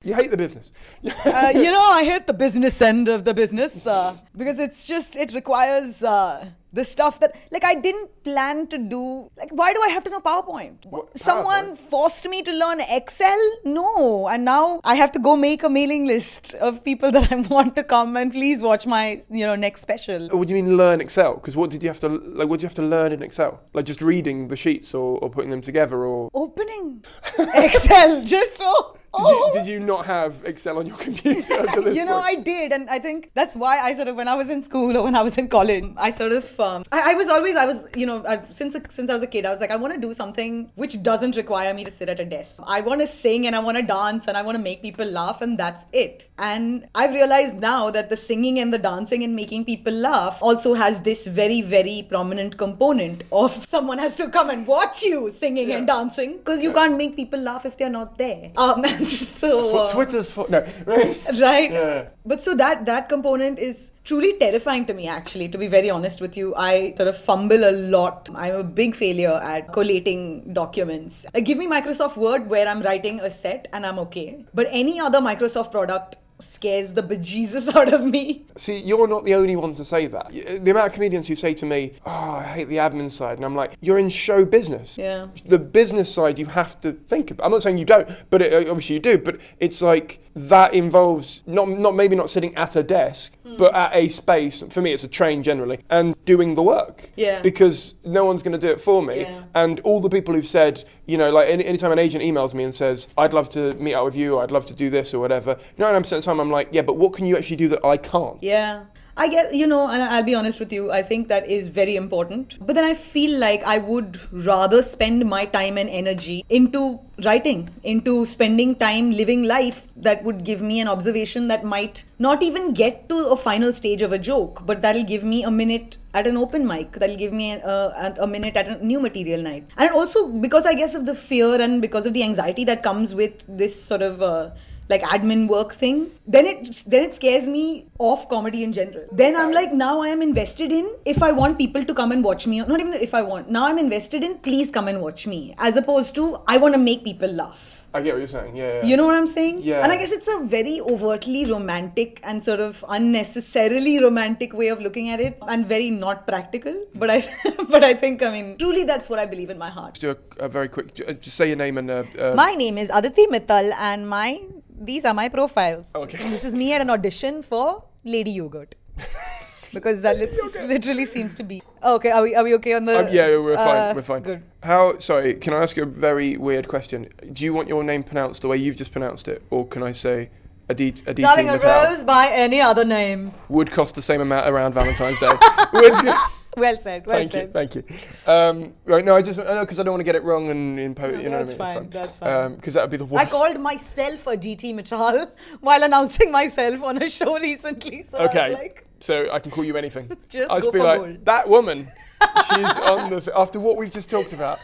You hate the business. I hate the business end of the business because it requires the stuff that, like, I didn't plan to do. Like, why do I have to know PowerPoint? Someone forced me to learn Excel? No. And now I have to go make a mailing list of people that I want to come and please watch my, next special. What do you mean learn Excel? Because what did you have to learn in Excel? Like just reading the sheets or putting them together or... Opening Excel, just so... Did you not have Excel on your computer up to this point? I did, and I think that's why I sort of, when I was in school or when I was in college, I sort of, since I was a kid, I was like, I want to do something which doesn't require me to sit at a desk. I want to sing and I want to dance and I want to make people laugh, and that's it. And I've realized now that the singing and the dancing and making people laugh also has this very, very prominent component of someone has to come and watch you singing and dancing, because you can't make people laugh if they're not there. So that's what Twitter's for. No, right? Right. Yeah. But so that component is truly terrifying to me, actually, to be very honest with you. I sort of fumble a lot. I'm a big failure at collating documents. Like, give me Microsoft Word where I'm writing a set and I'm okay. But any other Microsoft product scares the bejesus out of me. See, you're not the only one to say that. The amount of comedians who say to me, I hate the admin side, and I'm like, you're in show business. Yeah. The business side you have to think about. I'm not saying you don't, but obviously you do, but it's like that involves maybe not sitting at a desk, but at a space. For me, it's a train generally, and doing the work. Yeah. Because no one's going to do it for me. Yeah. And all the people who've said, like anytime an agent emails me and says, I'd love to meet up with you, or I'd love to do this or whatever, 99% of the time I'm like, yeah, but what can you actually do that I can't? Yeah. I get, and I'll be honest with you, I think that is very important. But then I feel like I would rather spend my time and energy into writing, into spending time living life that would give me an observation that might not even get to a final stage of a joke, but that'll give me a minute at an open mic, that'll give me a minute at a new material night. And also because I guess of the fear and because of the anxiety that comes with this sort of like admin work thing, then it scares me off comedy in general. Then I'm like, now I am invested in, if I want people to come and watch me, not even if I want, now I'm invested in, please come and watch me, as opposed to, I want to make people laugh. I get what you're saying, yeah. You know what I'm saying? Yeah. And I guess it's a very overtly romantic and sort of unnecessarily romantic way of looking at it, and very not practical. But I think, truly that's what I believe in my heart. Do a very quick, just say your name and... My name is Aditi Mittal, and these are my profiles. Okay. And this is me at an audition for Lady Yogurt. Because that literally seems to be. Okay, are we okay on the... yeah, we're fine, we're fine. Good. Sorry, can I ask you a very weird question? Do you want your name pronounced the way you've just pronounced it? Or can I say Aditi Darling, a Mittal? rose by any other name Would cost the same amount around Valentine's Day. Well said, Thank you. Right, no, because I don't want to get it wrong and you know what I mean? That's fine. Because that would be the worst. I called myself Aditi Mittal while announcing myself on a show recently. So okay, I was like, so I can call you anything. Just I'll go be for like, gold. that woman, she's on after what we've just talked about.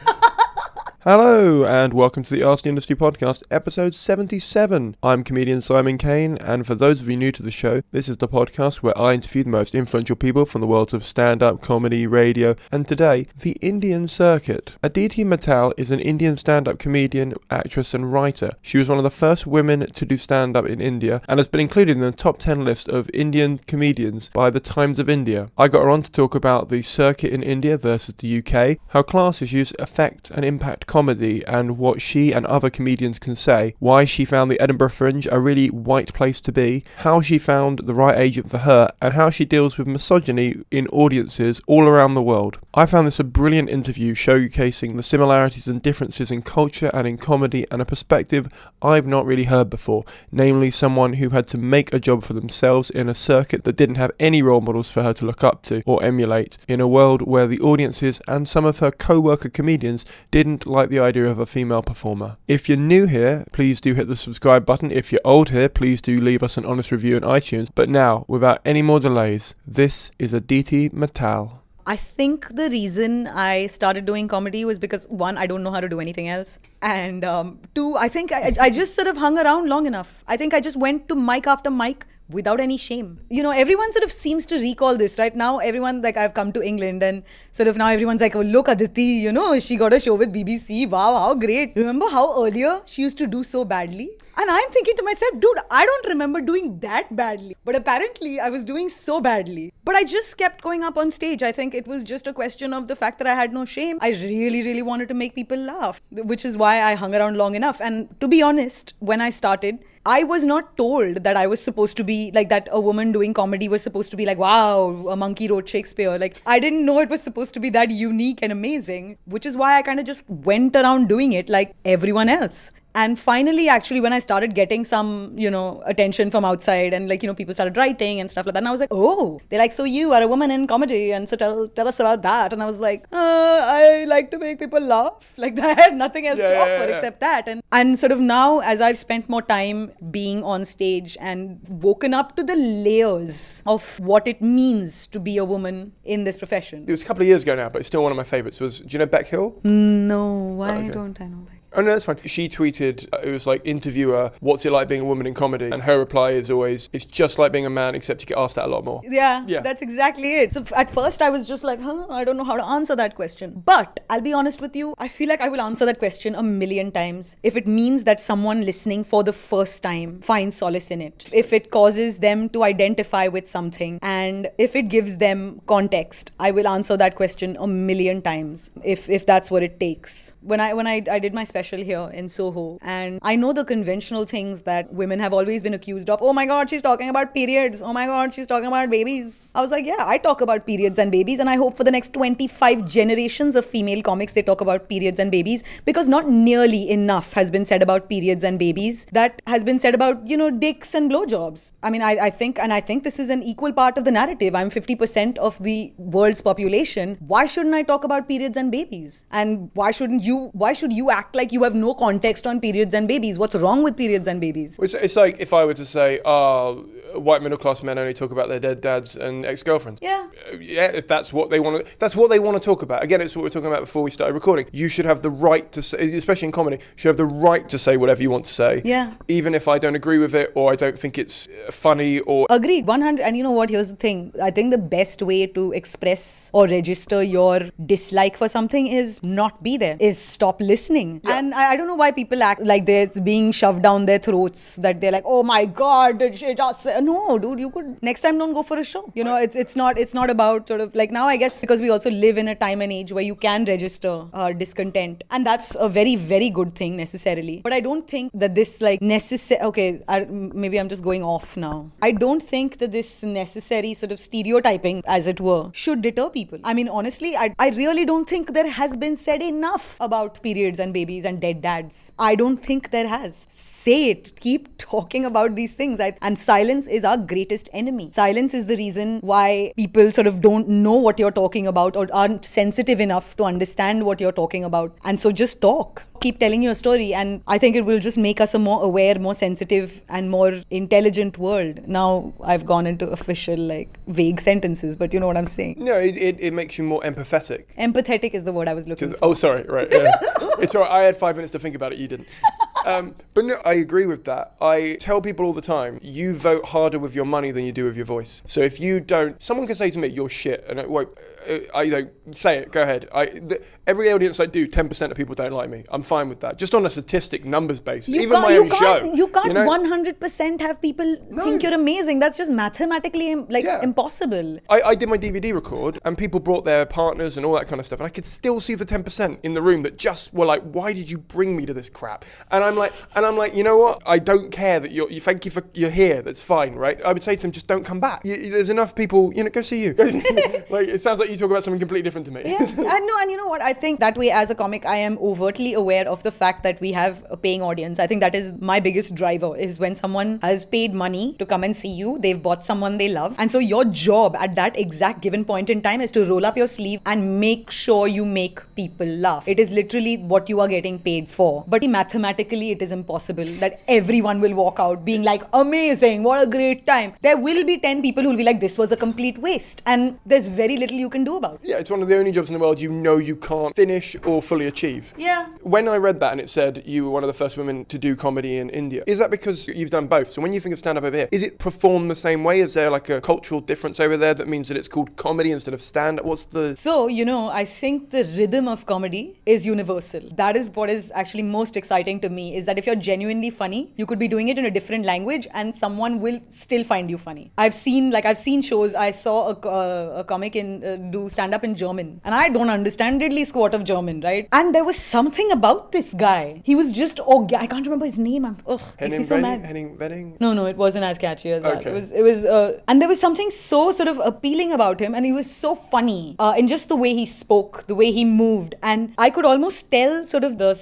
Hello and welcome to the Ask the Industry podcast, episode 77. I'm comedian Simon Caine, and for those of you new to the show, this is the podcast where I interview the most influential people from the worlds of stand-up, comedy, radio, and today, the Indian circuit. Aditi Mittal is an Indian stand-up comedian, actress and writer. She was one of the first women to do stand-up in India and has been included in the top 10 list of Indian comedians by the Times of India. I got her on to talk about the circuit in India versus the UK, how class issues affect and impact comedy and what she and other comedians can say, why she found the Edinburgh Fringe a really white place to be, how she found the right agent for her, and how she deals with misogyny in audiences all around the world. I found this a brilliant interview showcasing the similarities and differences in culture and in comedy and a perspective I've not really heard before, namely someone who had to make a job for themselves in a circuit that didn't have any role models for her to look up to or emulate, in a world where the audiences and some of her co-worker comedians didn't like the idea of a female performer. If you're new here, please do hit the subscribe button. If you're old here, please do leave us an honest review on iTunes. But now, without any more delays, this is Aditi Mittal. I think the reason I started doing comedy was because, one, I don't know how to do anything else. And two, I think I just sort of hung around long enough. I think I just went to mic after mic without any shame. Everyone sort of seems to recall this right now. Everyone, like, I've come to England and sort of now everyone's like, oh, look, Aditi, she got a show with BBC. Wow, how great. Remember how earlier she used to do so badly? And I'm thinking to myself, dude, I don't remember doing that badly. But apparently I was doing so badly. But I just kept going up on stage. I think it was just a question of the fact that I had no shame. I really, really wanted to make people laugh, which is why I hung around long enough. And to be honest, when I started, I was not told that I was supposed to be like that. A woman doing comedy was supposed to be like, wow, a monkey wrote Shakespeare. Like, I didn't know it was supposed to be that unique and amazing, which is why I kind of just went around doing it like everyone else. And finally, actually, when I started getting some, attention from outside and people started writing and stuff like that, and I was like, oh, they're like, so you are a woman in comedy, and so tell us about that. And I was like, I like to make people laugh. Like, I had nothing else to offer except that. And sort of now, as I've spent more time being on stage and woken up to the layers of what it means to be a woman in this profession. It was a couple of years ago now, but it's still one of my favorites. Do you know Beck Hill? No, why don't I know Beck? Oh, no, that's fine. She tweeted, it was like, interviewer, what's it like being a woman in comedy? And her reply is always, it's just like being a man, except you get asked that a lot more. Yeah, that's exactly it. So at first I was just like, I don't know how to answer that question. But I'll be honest with you, I feel like I will answer that question a million times if it means that someone listening for the first time finds solace in it. If it causes them to identify with something, and if it gives them context, I will answer that question a million times if that's what it takes. When I did my special here in Soho, and I know the conventional things that women have always been accused of. Oh my god, she's talking about periods. Oh my god, she's talking about babies. I was like, yeah, I talk about periods and babies, and I hope for the next 25 generations of female comics they talk about periods and babies, because not nearly enough has been said about periods and babies that has been said about, dicks and blowjobs. I mean, I think this is an equal part of the narrative. I'm 50% of the world's population. Why shouldn't I talk about periods and babies? And why should you act like you have no context on periods and babies? What's wrong with periods and babies? It's like if I were to say, white middle class men only talk about their dead dads and ex-girlfriends. Yeah. If that's what they want to talk about. Again, it's what we were talking about before we started recording. You should have the right to say, especially in comedy, you should have the right to say whatever you want to say. Yeah. Even if I don't agree with it, or I don't think it's funny, or... Agreed, 100. And you know what? Here's the thing. I think the best way to express or register your dislike for something is not be there, is stop listening. Yeah. And I don't know why people act like it's being shoved down their throats, that they're like, oh my god, she just... No, dude, you could next time don't go for a show. It's not about sort of like, now I guess because we also live in a time and age where you can register discontent, and that's a very, very good thing necessarily. But I don't think that this maybe I'm just going off now. I don't think that this necessary sort of stereotyping, as it were, should deter people. I mean, honestly, I really don't think there has been said enough about periods and babies and dead dads. I don't think there has. Say it. Keep talking about these things. And silence is our greatest enemy. Silence is the reason why people sort of don't know what you're talking about or aren't sensitive enough to understand what you're talking about. And so just talk. Keep telling your story, and I think it will just make us a more aware, more sensitive and more intelligent world. Now I've gone into official vague sentences, but you know what I'm saying. No, it makes you more empathetic. Empathetic is the word I was looking for. Oh, sorry, right. Yeah. It's all right, I had 5 minutes to think about it, you didn't. But no, I agree with that. I tell people all the time, you vote harder with your money than you do with your voice. So if you don't, someone can say to me, you're shit, and I don't say it, go ahead. Every audience I do, 10% of people don't like me. I'm fine with that. Just on a statistic numbers basis. Even my own show. You can't 100% have people think you're amazing. That's just mathematically impossible. I did my DVD record, and people brought their partners and all that kind of stuff, and I could still see the 10% in the room that just were like, why did you bring me to this crap? And I'm like, you know what? I don't care that thank you for you're here. That's fine, right? I would say to them, just don't come back. There's enough people, go see you. It sounds like you talk about something completely different to me. Yeah, and you know what? I think that way as a comic, I am overtly aware of the fact that we have a paying audience. I think that is my biggest driver, is when someone has paid money to come and see you, they've bought someone they love. And so your job at that exact given point in time is to roll up your sleeve and make sure you make people laugh. It is literally what you are getting paid for. But mathematically, it is impossible that everyone will walk out being like, amazing, what a great time. There will be 10 people who will be like, this was a complete waste. And there's very little you can do about it. Yeah, it's one of the only jobs in the world you can't finish or fully achieve. Yeah. When I read that and it said you were one of the first women to do comedy in India, is that because you've done both? So when you think of stand-up over here, is it performed the same way? Is there like a cultural difference over there that means that it's called comedy instead of stand-up? What's the... So, I think the rhythm of comedy is universal. That is what is actually most exciting to me me is that if you're genuinely funny, you could be doing it in a different language and someone will still find you funny. I've seen shows. I saw a comic do stand up in German, and I don't understand diddly squat of German, right? And there was something about this guy. He was just I can't remember his name. Makes me so mad. Henning Wenning? No, it wasn't as catchy as that. Okay. It was, and there was something so sort of appealing about him, and he was so funny in just the way he spoke, the way he moved, and I could almost tell sort of the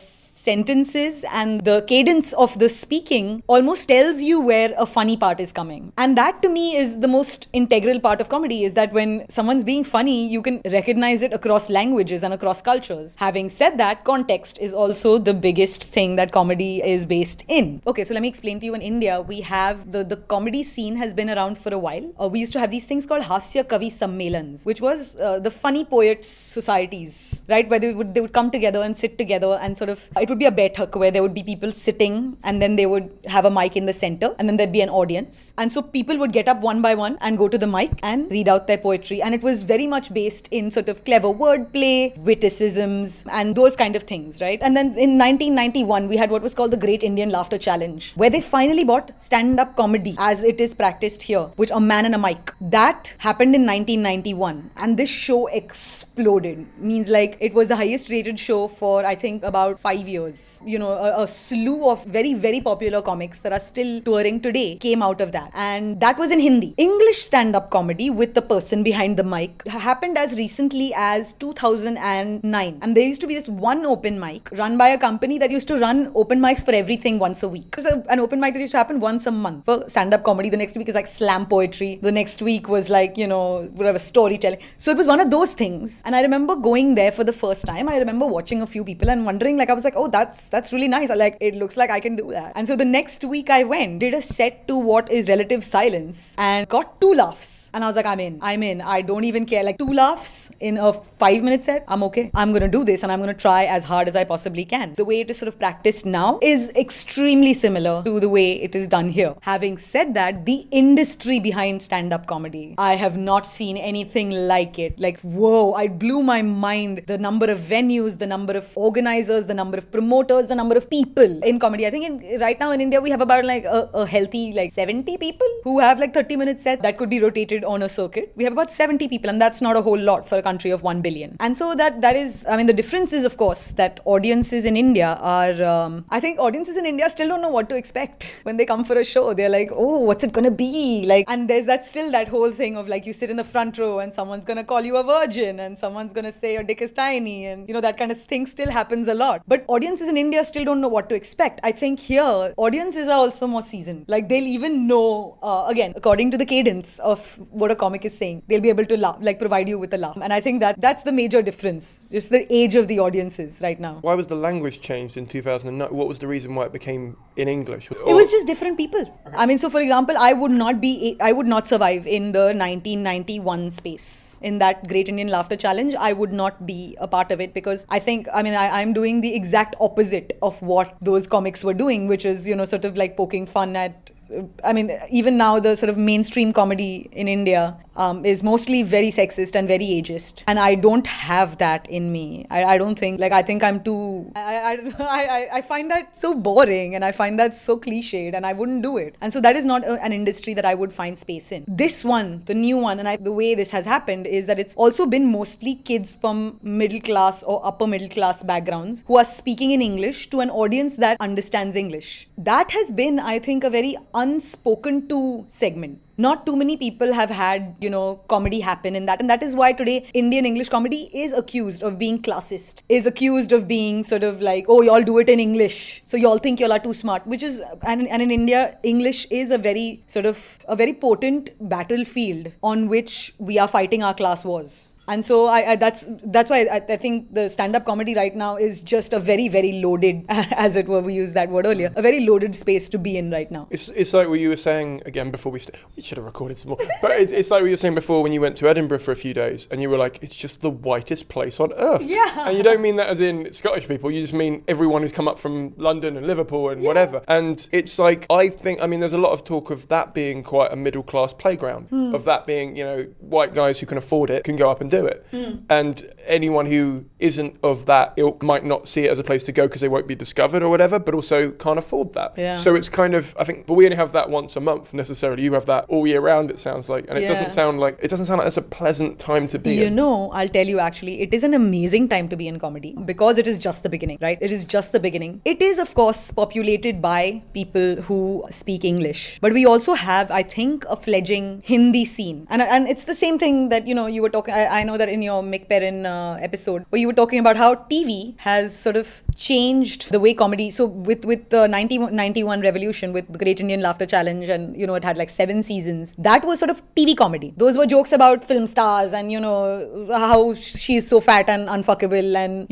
sentences and the cadence of the speaking almost tells you where a funny part is coming. And that to me is the most integral part of comedy, is that when someone's being funny, you can recognize it across languages and across cultures. Having said that, context is also the biggest thing that comedy is based in. Okay, so let me explain to you. In India, we have the comedy scene has been around for a while. We used to have these things called Hasya Kavi Sammelans, which was the funny poets societies, right? Where they would come together and sit together and sort of, it would be a baitak where there would be people sitting and then they would have a mic in the center and then there'd be an audience. And so people would get up one by one and go to the mic and read out their poetry. And it was very much based in sort of clever wordplay, witticisms, and those kind of things, right? And then in 1991, we had what was called the Great Indian Laughter Challenge, where they finally brought stand-up comedy as it is practiced here, which a man and a mic. That happened in 1991. And this show exploded. Means like it was the highest rated show for, I think, about 5 years. You know, a slew of very, very popular comics that are still touring today came out of that. And that was in Hindi. English stand-up comedy with the person behind the mic happened as recently as 2009. And there used to be this one open mic run by a company that used to run open mics for everything once a week. There's an open mic that used to happen once a month for stand-up comedy. The next week is like slam poetry. The next week was like, you know, whatever, storytelling. So it was one of those things. And I remember going there for the first time. I remember watching a few people and wondering, like, I was like, oh, that's really nice. Like, it looks like I can do that. And so the next week I went, did a set to what is relative silence and got 2 laughs. And I was like, I'm in. I don't even care. Like 2 laughs in a 5-minute set, I'm okay. I'm going to do this and I'm going to try as hard as I possibly can. The way it is sort of practiced now is extremely similar to the way it is done here. Having said that, the industry behind stand-up comedy, I have not seen anything like it. Like, whoa, it blew my mind. The number of venues, the number of organizers, the number of promoters, the number of people in comedy. I think right now in India, we have about like a healthy like 70 people who have like 30-minute sets that could be rotated on a circuit. We have about 70 people, and that's not a whole lot for a country of 1 billion. And so that is, I mean, the difference is, of course, that audiences in India are, I think audiences in India still don't know what to expect when they come for a show. They're like, oh, what's it gonna be? Like, and there's that whole thing of like, you sit in the front row and someone's gonna call you a virgin and someone's gonna say your dick is tiny, and you know, that kind of thing still happens a lot. But audiences in India still don't know what to expect. I think here, audiences are also more seasoned. Like, they'll even know, again, according to the cadence of what a comic is saying, they'll be able to laugh, like provide you with a laugh. And I think that's the major difference, just the age of the audiences right now. Why was the language changed in 2009? What was the reason why it became in English? It was just different people. Okay. I mean, so for example, I would not survive in the 1991 space. In that Great Indian Laughter Challenge, I would not be a part of it, because I think, I mean, I'm doing the exact opposite of what those comics were doing, which is, you know, sort of like poking fun at, I mean, even now the sort of mainstream comedy in India is mostly very sexist and very ageist. And I don't have that in me. I don't think, like, I think I'm too, I find that so boring and I find that so cliched and I wouldn't do it. And so that is not an industry that I would find space in. This one, the new one, and the way this has happened is that it's also been mostly kids from middle class or upper middle class backgrounds who are speaking in English to an audience that understands English. That has been, I think, a very unspoken to segment. Not too many people have had, you know, comedy happen in that. And that is why today Indian English comedy is accused of being classist, is accused of being sort of like, oh, y'all do it in English, so y'all think y'all are too smart, which is, and in India, English is a very potent battlefield on which we are fighting our class wars. And so that's why I think the stand-up comedy right now is just a very, very loaded, as it were, we used that word earlier, a very loaded space to be in right now. It's like what you were saying again before we should have recorded some more. But it's like we were saying before when you went to Edinburgh for a few days and you were like, it's just the whitest place on earth. Yeah. And you don't mean that as in Scottish people, you just mean everyone who's come up from London and Liverpool and whatever. And it's like, there's a lot of talk of that being quite a middle class playground, of that being, white guys who can afford it can go up and do it. And anyone who isn't of that ilk might not see it as a place to go because they won't be discovered or whatever, but also can't afford that. Yeah. So it's kind of, I think, but we only have that once a month necessarily. You have that all year round, it sounds like. And it doesn't sound like that's a pleasant time to be in. I'll tell you actually, it is an amazing time to be in comedy because it is just the beginning, right? It is just the beginning. It is, of course, populated by people who speak English. But we also have, I think, a fledgling Hindi scene. And it's the same thing that, you were talking, I know that in your Mick Perrin episode, where you were talking about how TV has sort of changed the way comedy, so with the 91 revolution, with the Great Indian Laughter Challenge, and it had like 7 seasons, that was sort of TV comedy. Those were jokes about film stars and how she's so fat and unfuckable and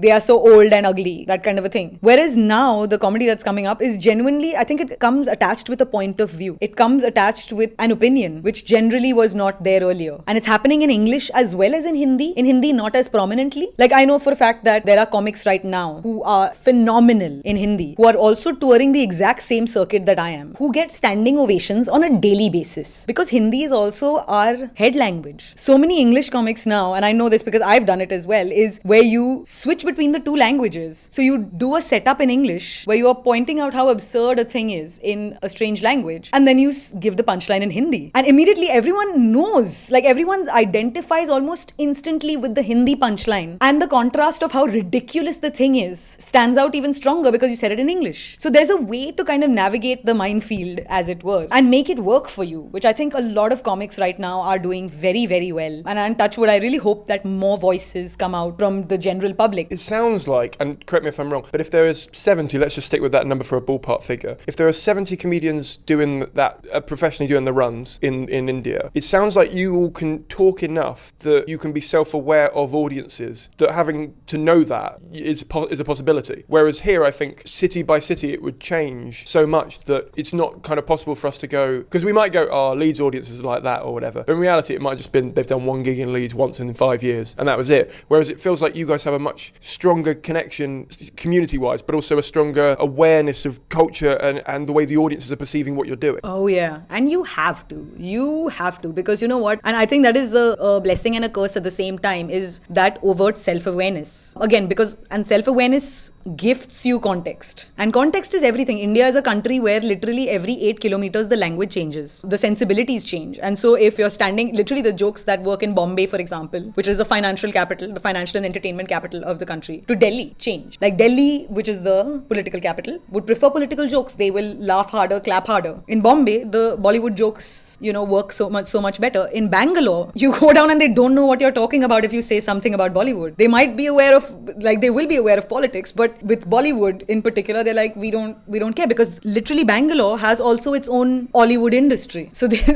they are so old and ugly, that kind of a thing. Whereas now the comedy that's coming up is genuinely, I think it comes attached with a point of view. It comes attached with an opinion, which generally was not there earlier. And it's happening in English as well as in Hindi. In Hindi, not as prominently. Like, I know for a fact that there are comics right now who are phenomenal in Hindi, who are also touring the exact same circuit that I am, who get standing ovations on a daily basis. Because Hindi is also our head language. So many English comics now, and I know this because I've done it as well, is where you switch between the 2 languages. So you do a setup in English where you are pointing out how absurd a thing is in a strange language, and then you give the punchline in Hindi. And immediately everyone knows, like everyone identifies almost instantly with the Hindi punchline. And the contrast of how ridiculous the thing is stands out even stronger because you said it in English. So there's a way to kind of navigate the minefield, as it were, and make it work for you, which I think a lot of comics right now are doing very, very well. And touch wood, I really hope that more voices come out from the general public. It sounds like, and correct me if I'm wrong, but if there is 70, let's just stick with that number for a ballpark figure. If there are 70 comedians doing that, professionally doing the runs in India, it sounds like you all can talk enough that you can be self-aware of audiences, that having to know that is a possibility. Whereas here, I think city by city, it would change so much that it's not kind of possible for us to go, because we might go, Leeds audiences are like that or whatever. But in reality, it might just been they've done 1 gig in Leeds once in 5 years and that was it. Whereas it feels like you guys have a much stronger connection community-wise, but also a stronger awareness of culture and the way the audiences are perceiving what you're doing. Oh yeah, and you have to, because you know what, and I think that is a blessing and a curse at the same time, is that overt self-awareness. Again, because self-awareness gifts you context, and context is everything. India is a country where literally every 8 kilometers the language changes, the sensibilities change. And so if you're standing, literally the jokes that work in Bombay, for example, which is the financial capital, the financial and entertainment capital of the country, to Delhi change. Like Delhi, which is the political capital, would prefer political jokes. They will laugh harder, clap harder. In Bombay, the Bollywood jokes, work so much better. In Bangalore, you go down and they don't know what you're talking about if you say something about Bollywood. They might be aware of, they will be aware of politics, but with Bollywood in particular, they're like, we don't care, because literally Bangalore has also its own Hollywood industry. So India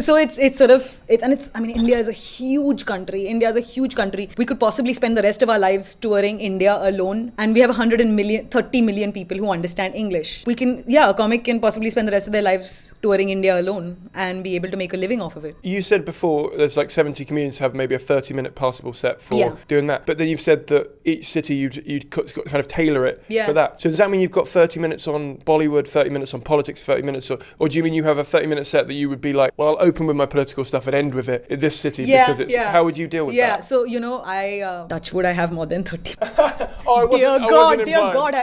is a huge country. We could possibly spend the rest of our lives touring India alone, and we have 30 million people who understand English. A comic can possibly spend the rest of their lives touring India alone and be able to make a living off of it. You said before there's like 70 comedians have maybe a 30-minute passable set for doing that, but then you've said that each city you'd kind of tailor it for that. So does that mean you've got 30 minutes on Bollywood, 30 minutes on politics, 30 minutes, or do you mean you have a 30-minute set that you would be like, well, I'll open with my political stuff and end with it in this city because it's... How would you deal with that? Yeah, so I touch wood, I have more than 30. Dear God.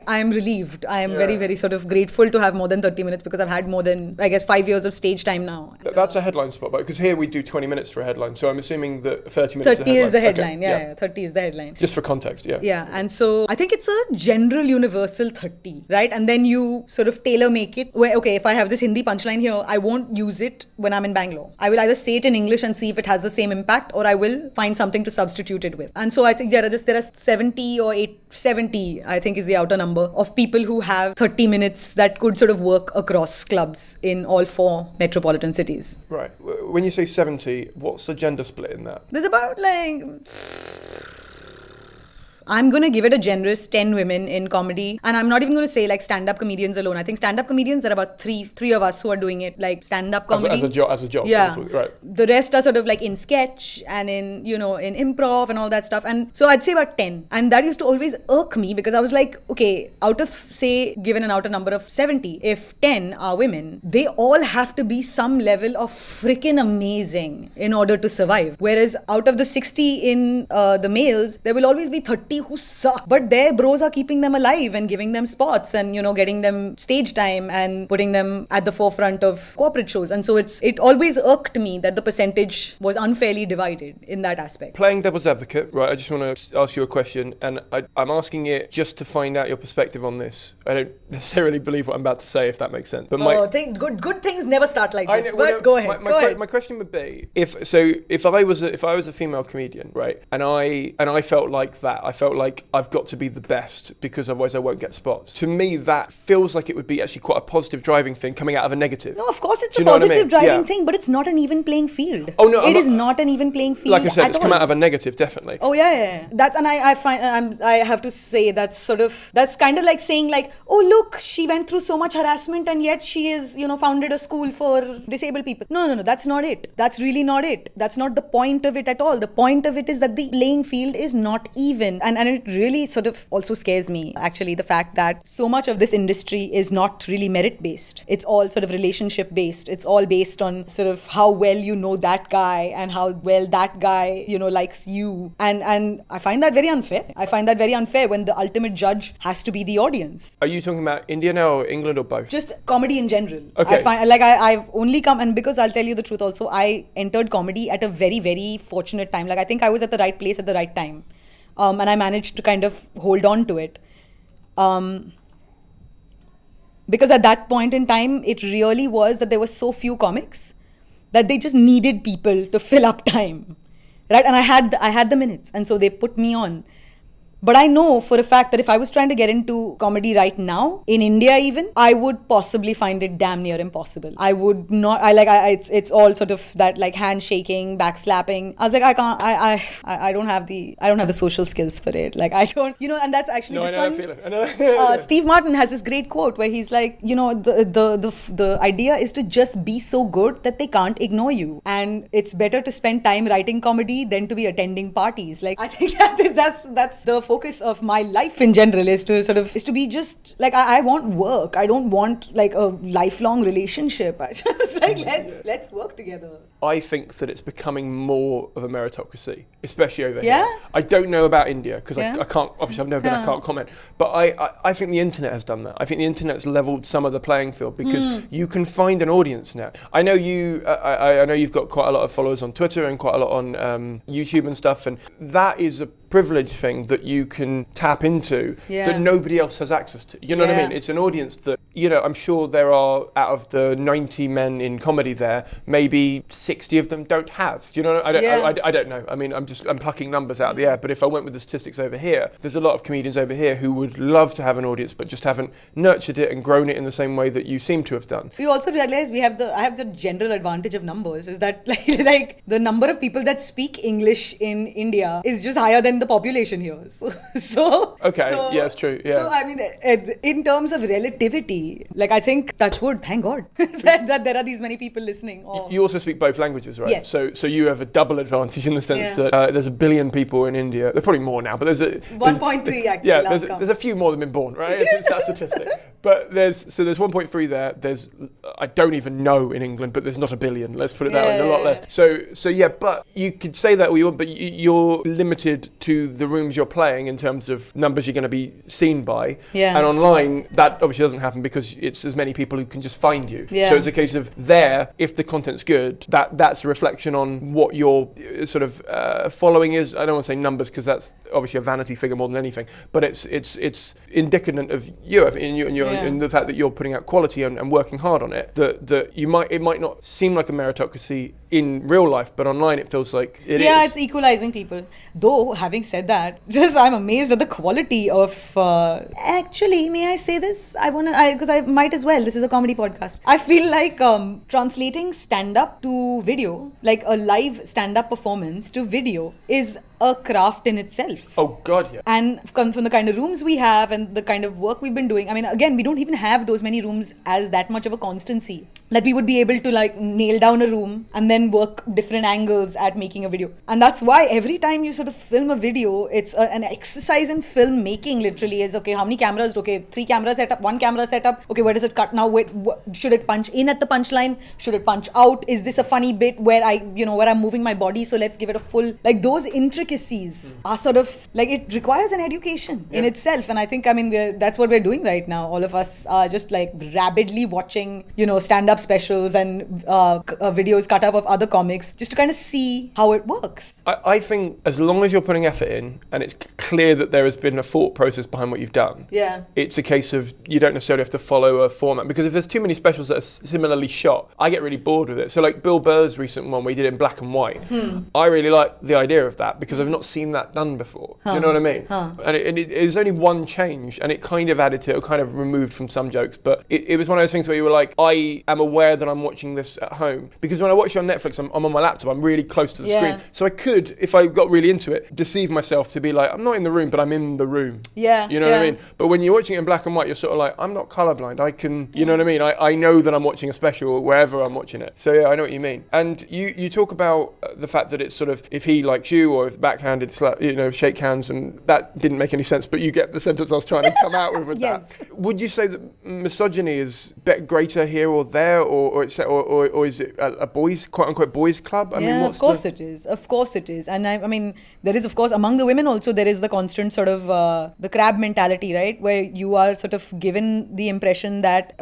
I am relieved. I am very, very sort of grateful to have more than 30 minutes because I've had more than, I guess, 5 years of stage time now. That's a headline spot, because here we do 20 minutes for a headline, so I'm assuming that 30 minutes 30 is the headline. Okay. 30 is the headline. Just for context, Yeah, and so I think it's a general universal 30, right? And then you sort of tailor make it where, okay, if I have this Hindi punchline here, I won't use it when I'm in Bangalore. I will either say it in English and see if it has the same impact, or I will find something to substitute it with. And so I think there are 70 or 70, I think is the outer number, of people who have 30 minutes that could sort of work across clubs in all 4 metropolitan cities. Right. When you say 70, what's the gender split in that? There's about I'm going to give it a generous 10 women in comedy. And I'm not even going to say like stand-up comedians alone. I think stand-up comedians, there are about three of us who are doing it, like stand-up comedy. As a job. Yeah. Right. The rest are sort of like in sketch and in improv and all that stuff. And so I'd say about 10. And that used to always irk me because I was like, okay, out of, say, given an outer number of 70, if 10 are women, they all have to be some level of freaking amazing in order to survive. Whereas out of the 60 in the males, there will always be 30 who suck. But their bros are keeping them alive and giving them spots and, getting them stage time and putting them at the forefront of corporate shows. And so it always irked me that the percentage was unfairly divided in that aspect. Playing devil's advocate, right, I just want to ask you a question, and I'm asking it just to find out your perspective on this. I don't necessarily believe what I'm about to say, if that makes sense. But good things never start like this. Go ahead. My question would be, if I was a female comedian, right, and I felt like that, I felt like I've got to be the best because otherwise I won't get spots. To me, that feels like it would be actually quite a positive driving thing coming out of a negative. No, of course it's a positive driving thing, but it's not an even playing field. Oh no, it is not an even playing field. Like I said, it's come out of a negative, definitely. Oh yeah. I have to say that's kind of like saying like, oh look, she went through so much harassment and yet she is founded a school for disabled people. No, that's not it. That's really not it. That's not the point of it at all. The point of it is that the playing field is not even, and it really sort of also scares me actually, the fact that so much of this industry is not really merit based. It's all sort of relationship based. It's all based on sort of how well you know that guy and how well that guy likes you, and I find that very unfair. I find that very unfair when the ultimate judge has to be the audience. Are you talking about India now or England or both? Just comedy in general. Okay. I find like I've only come, and because I'll tell you the truth also, I entered comedy at a very, very fortunate time. Like I think I was at the right place at the right time, and I managed to kind of hold on to it. Because at that point in time, it really was that there were so few comics that they just needed people to fill up time, right? And I had the minutes, and so they put me on. But I know for a fact that if I was trying to get into comedy right now, in India even, I would possibly find it damn near impossible. I would not, it's all sort of that like handshaking, backslapping. I was like, I don't have the social skills for it. Like I don't, and that's actually this one. I know. Steve Martin has this great quote where he's like, the idea is to just be so good that they can't ignore you. And it's better to spend time writing comedy than to be attending parties. Like I think that's the focus of my life in general is to be just like, I want work. I don't want like a lifelong relationship. I just like let's work together. I think that it's becoming more of a meritocracy, especially over here. I don't know about India because I can't, obviously I've never been, I can't comment, but I think the internet has done that. I think the internet's leveled some of the playing field because you can find an audience now. I know I know you've got quite a lot of followers on Twitter and quite a lot on YouTube and stuff, and that is a privilege thing that you can tap into that nobody else has access to. You know what I mean? It's an audience that, I'm sure there are, out of the 90 men in comedy there, maybe 60 of them don't have. Do you know? I don't know. I mean, I'm plucking numbers out of the air, but if I went with the statistics over here, there's a lot of comedians over here who would love to have an audience but just haven't nurtured it and grown it in the same way that you seem to have done. We also realize I have the general advantage of numbers, is that like the number of people that speak English in India is just higher than the population here. So it's true. Yeah. So I mean, in terms of relativity, like I think, touch wood, thank God that there are these many people listening. You also speak both languages, right? Yes. So you have a double advantage in the sense that there's 1 billion people in India. There's probably more now, but there's 1.3 actually. Yeah, there's a few more than been born, right? It's that statistic. But there's 1.3 there. There's, I don't even know in England, but there's not 1 billion. Let's put it that way, a lot less. So yeah, but you could say that all you want, but you're limited to the rooms you're playing in terms of numbers you're going to be seen by. Yeah. And online, that obviously doesn't happen because it's as many people who can just find you. Yeah. So it's a case of there, if the content's good, that's a reflection on what your sort of following is. I don't want to say numbers because that's obviously a vanity figure more than anything, but it's indicative of you and the fact that you're putting out quality and working hard on it. That it might not seem like a meritocracy in real life, but online it feels like it is. Yeah, it's equalizing people. Though, having said that, I'm amazed at the quality of... Actually, may I say this? Because I might as well. This is a comedy podcast. I feel like translating stand-up to video, like a live stand-up performance to video, is a craft in itself. Oh God, yeah. And from the kind of rooms we have and the kind of work we've been doing, I mean, again, we don't even have those many rooms as that much of a constancy that we would be able to like nail down a room and then work different angles at making a video. And that's why every time you sort of film a video, it's an exercise in film making. Literally is, okay, how many cameras? Okay, 3 cameras set up, 1 camera set up. Okay, where does it cut now? Wait, should it punch in at the punchline? Should it punch out? Is this a funny bit where where I'm moving my body? So let's give it a full, like those intricacies are sort of like, it requires an education in itself. And I think, I mean, that's what we're doing right now. All of us are just like rabidly watching, stand-up specials and videos cut up of other comics just to kind of see how it works. I think as long as you're putting effort in and it's clear that there has been a thought process behind what you've done, it's a case of you don't necessarily have to follow a format, because if there's too many specials that are similarly shot, I get really bored with it. So like Bill Burr's recent one we did in black and white, I really like the idea of that because I've not seen that done before. Do you know what I mean? And it is only one change and it kind of added to it, or kind of removed from some jokes, but it was one of those things where you were like, I am aware that I'm watching this at home, because when I watch it on Netflix, I'm on my laptop, I'm really close to the screen, so I could, if I got really into it, deceive myself to be like, I'm not in the room, but I'm in the room. You know what I mean? But when you're watching it in black and white, you're sort of like, I'm not colorblind, I can, you know what I mean? I know that I'm watching a special wherever I'm watching it. So yeah, I know what you mean. And you talk about the fact that it's sort of, if he likes you, or if backhanded, shake hands, and that didn't make any sense, but you get the sentence I was trying to come out with that. Would you say that misogyny is greater here or there, or is it a boys, quote unquote, boys club? I mean, of course it is. Of course it is. And I mean, there is, of course, among the women also, there is the constant sort of the crab mentality, right? Where you are sort of given the impression that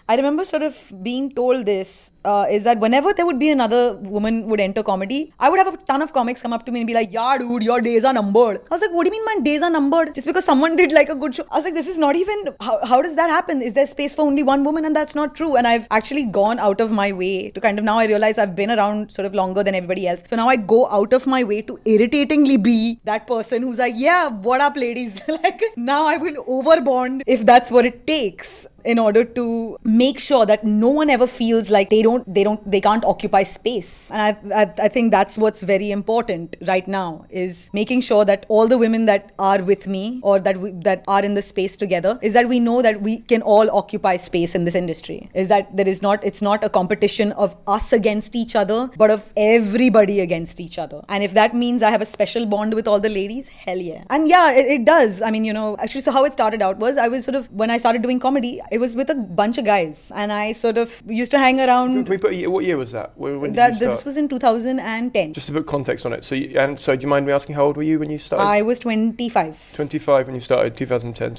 I remember sort of being told this, is that whenever there would be another woman would enter comedy, I would have a ton of comics come up to me and be like, yeah, dude, your days are numbered. I was like, what do you mean my days are numbered? Just because someone did like a good show? I was like, this is not even, how does that happen? Is there space for only one woman? And that's not true. And I've actually gone out of my way to kind of, now I realize I've been around sort of longer than everybody else. So now I go out of my way to irritatingly be that person who's like, yeah, what up, ladies? Like, now I will overbond if that's what it takes, in order to make sure that no one ever feels like they can't occupy space. And I think that's what's very important right now, is making sure that all the women that are with me, or that are in the space together, is that we know that we can all occupy space in this industry. Is that it's not a competition of us against each other, but of everybody against each other. And if that means I have a special bond with all the ladies, hell yeah. And yeah, it does. I mean, actually, so how it started out was, I was sort of, when I started doing comedy, it was with a bunch of guys, and I sort of used to hang around. What year was that? When did you start? This was in 2010. Just to put context on it. So do you mind me asking, how old were you when you started? I was 25. 25 when you started, 2010.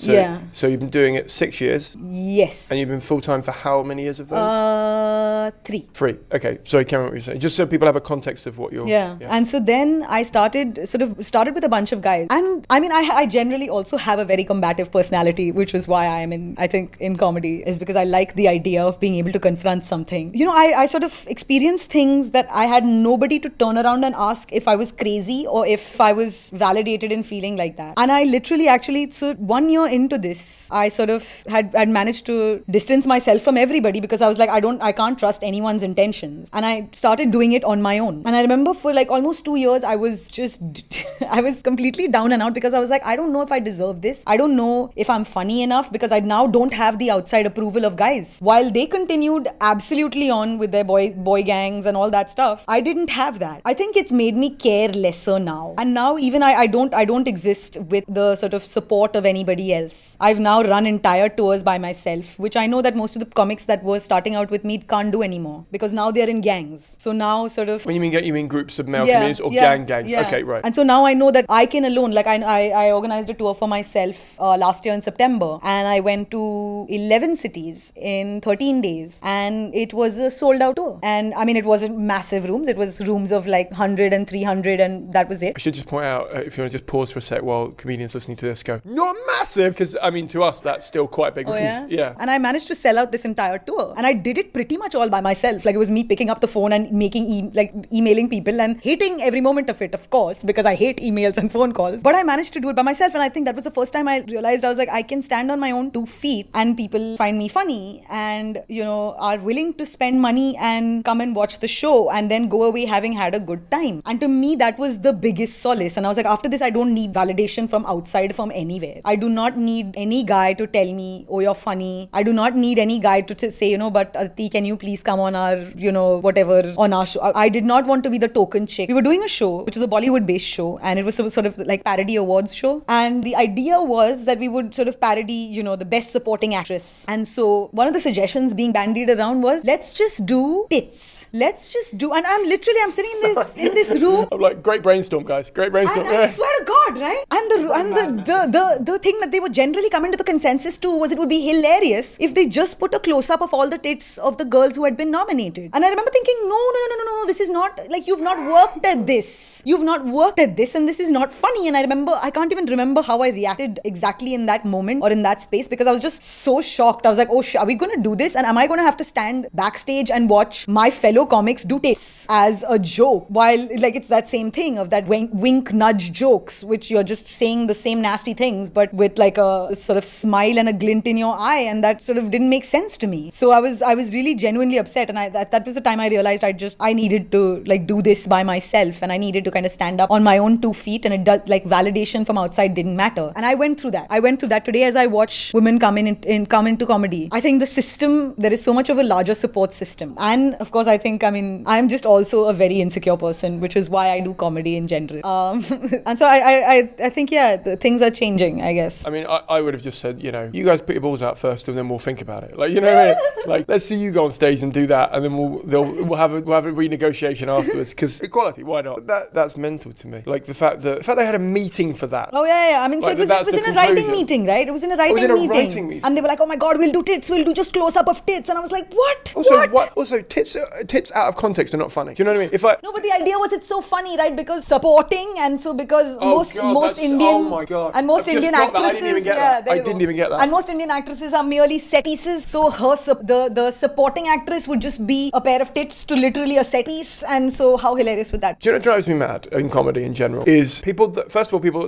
So you've been doing it 6 years? Yes. And you've been full-time for how many years of those? 3. 3. Okay. Sorry, Cameron, what were you saying? Just so people have a context of what you're... Yeah. And so then I started with a bunch of guys. And I mean, I generally also have a very combative personality, which was why I am in comedy, is because I like the idea of being able to confront something. I sort of experienced things that I had nobody to turn around and ask if I was crazy or if I was validated in feeling like that. And I literally so 1 year into this, I sort of had managed to distance myself from everybody, because I was like, I can't trust anyone's intentions. And I started doing it on my own. And I remember for like almost 2 years, I was completely down and out, because I was like, I don't know if I deserve this. I don't know if I'm funny enough, because I now don't have the outside approval of guys. While they continued absolutely on with their boy gangs and all that stuff, I didn't have that. I think it's made me care lesser now. And now even I don't exist with the sort of support of anybody else. I've now run entire tours by myself, which I know that most of the comics that were starting out with me can't do anymore, because now they're in gangs. So now sort of... When you mean groups of male comedians or gangs? Yeah. Okay, right. And so now I know that I can alone, like I organized a tour for myself last year in September, and I went to 11 cities in 13 days, and it was a sold out tour. And I mean, it wasn't massive rooms, it was rooms of like 100 and 300, and that was it. I should just point out, if you want to just pause for a sec while comedians listening to this go, not massive, because I mean, to us that's still quite big rooms. Yeah. And I managed to sell out this entire tour, and I did it pretty much all by myself. Like, it was me picking up the phone and emailing people and hating every moment of it, of course, because I hate emails and phone calls, but I managed to do it by myself. And I think that was the first time I realized, I was like, I can stand on my own 2 feet and people find me funny. and, are willing to spend money and come and watch the show and then go away having had a good time. And to me, that was the biggest solace. And I was like, after this, I don't need validation from outside, from anywhere. I do not need any guy to tell me, oh, you're funny. I do not need any guy to say, but Aditi, can you please come on our, whatever, on our show. I did not want to be the token chick. We were doing a show, which was a Bollywood-based show, and it was sort of like parody awards show. And the idea was that we would sort of parody, the best supporting actress. And so one of the suggestions being bandied around was, let's just do tits. Let's just do, and I'm sitting in this room. I'm like, great brainstorm, guys. Great brainstorm. And I swear to God, right? And the thing that they would generally come into the consensus to was it would be hilarious if they just put a close-up of all the tits of the girls who had been nominated. And I remember thinking, no, this is not, like, you've not worked at this. You've not worked at this, and this is not funny. And I can't even remember how I reacted exactly in that moment or in that space, because I was just so shocked. I was like, oh, are we going to do this? And am I going to have to stand backstage and watch my fellow comics do tits as a joke? While, like, it's that same thing of that wink nudge jokes, which you're just saying the same nasty things, but with like a sort of smile and a glint in your eye. And that sort of didn't make sense to me. So I was really genuinely upset. And that was the time I realized I needed to like do this by myself, and I needed to kind of stand up on my own 2 feet, and it does, like, validation from outside didn't matter. And I went through that today as I watch women come into comedy. I think the system, there is so much of a larger support system. And of course, I'm just also a very insecure person, which is why I do comedy in general. And so I think, the things are changing, I guess. I mean, I would have just said, you guys put your balls out first and then we'll think about it. Like, what I mean? Like, let's see you go on stage and do that, and then we'll have a renegotiation afterwards, because equality, why not? That's mental to me. Like, the fact they had a meeting for that. Oh, yeah. I mean, so like, it was in a writing meeting, right? It was in a writing meeting. And they were like, oh my God, we'll do tits. We'll do just close-up of tits. And I was like, what? Also, tits out of context are not funny. Do you know what I mean? No, but the idea was it's so funny, right? Because supporting, and so because most Indian... Oh my God. And most Indian actresses... I didn't even get that. And most Indian actresses are merely set pieces. So the supporting actress would just be a pair of tits to literally a set piece. And so how hilarious with that? Do you know what drives me mad in comedy in general? Is people that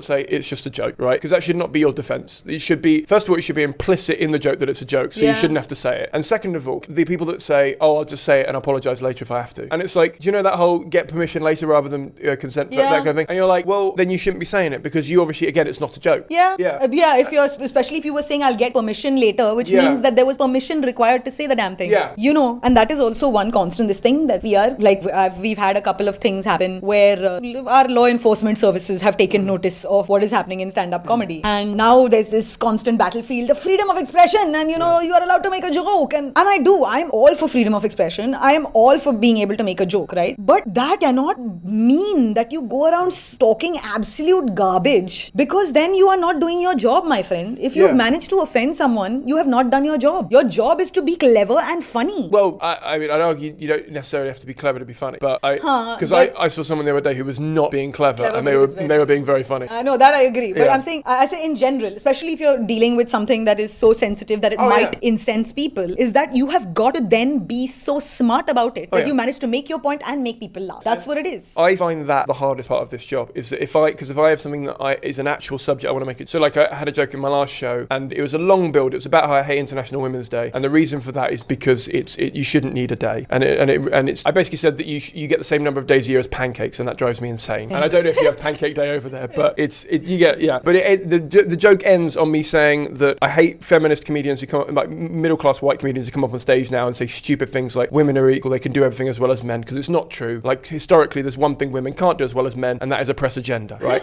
say it's just a joke, right? Because that should not be your defense. It should be, first of all, it should be implicit in the joke that it's a joke, so you shouldn't have to say it. And second of all, the people that say, oh, I'll just say it and apologize later if I have to. And it's like, do you know that whole get permission later rather than consent, that kind of thing? And you're like, well, then you shouldn't be saying it, because you obviously, again, it's not a joke. Especially if you were saying I'll get permission later, which means that there was permission required to say the damn thing. And that is also one constant, this thing that we are, like, we've had a couple of things happen where our law enforcement services have taken notice of what is happening in stand-up comedy. And now there's this constant battlefield of freedom of expression, and you are allowed to make a joke. And I'm all for freedom of expression. I am all for being able to make a joke, right? But that cannot mean that you go around talking absolute garbage, because then you are not doing your job, my friend. If you've managed to offend someone, you have not done your job. Your job is to be clever and funny. Well, I mean, I'd argue you don't necessarily have to be clever to be funny, but I saw someone the other day who was not being clever and they were being very funny. No, that I agree. But I'm saying, I say in general, especially if you're dealing with something that is so sensitive that it might incense people, is that you have got to then be so smart about it that you manage to make your point and make people laugh. That's what it is. I find that the hardest part of this job is that if I have something that is an actual subject I want to make it. So, like, I had a joke in my last show, and it was a long build. It was about how I hate International Women's Day, and the reason for that is because you shouldn't need a day, and it's. I basically said that you get the same number of days a year as pancakes, and that drives me insane. And I don't know if you have Pancake Day over there, but But the joke ends on me saying that I hate feminist comedians who come up, like middle class white comedians who come up on stage now and say stupid things like women are equal, they can do everything as well as men, because it's not true. Like, historically, there's one thing women can't do as well as men, and that is oppress a gender, right?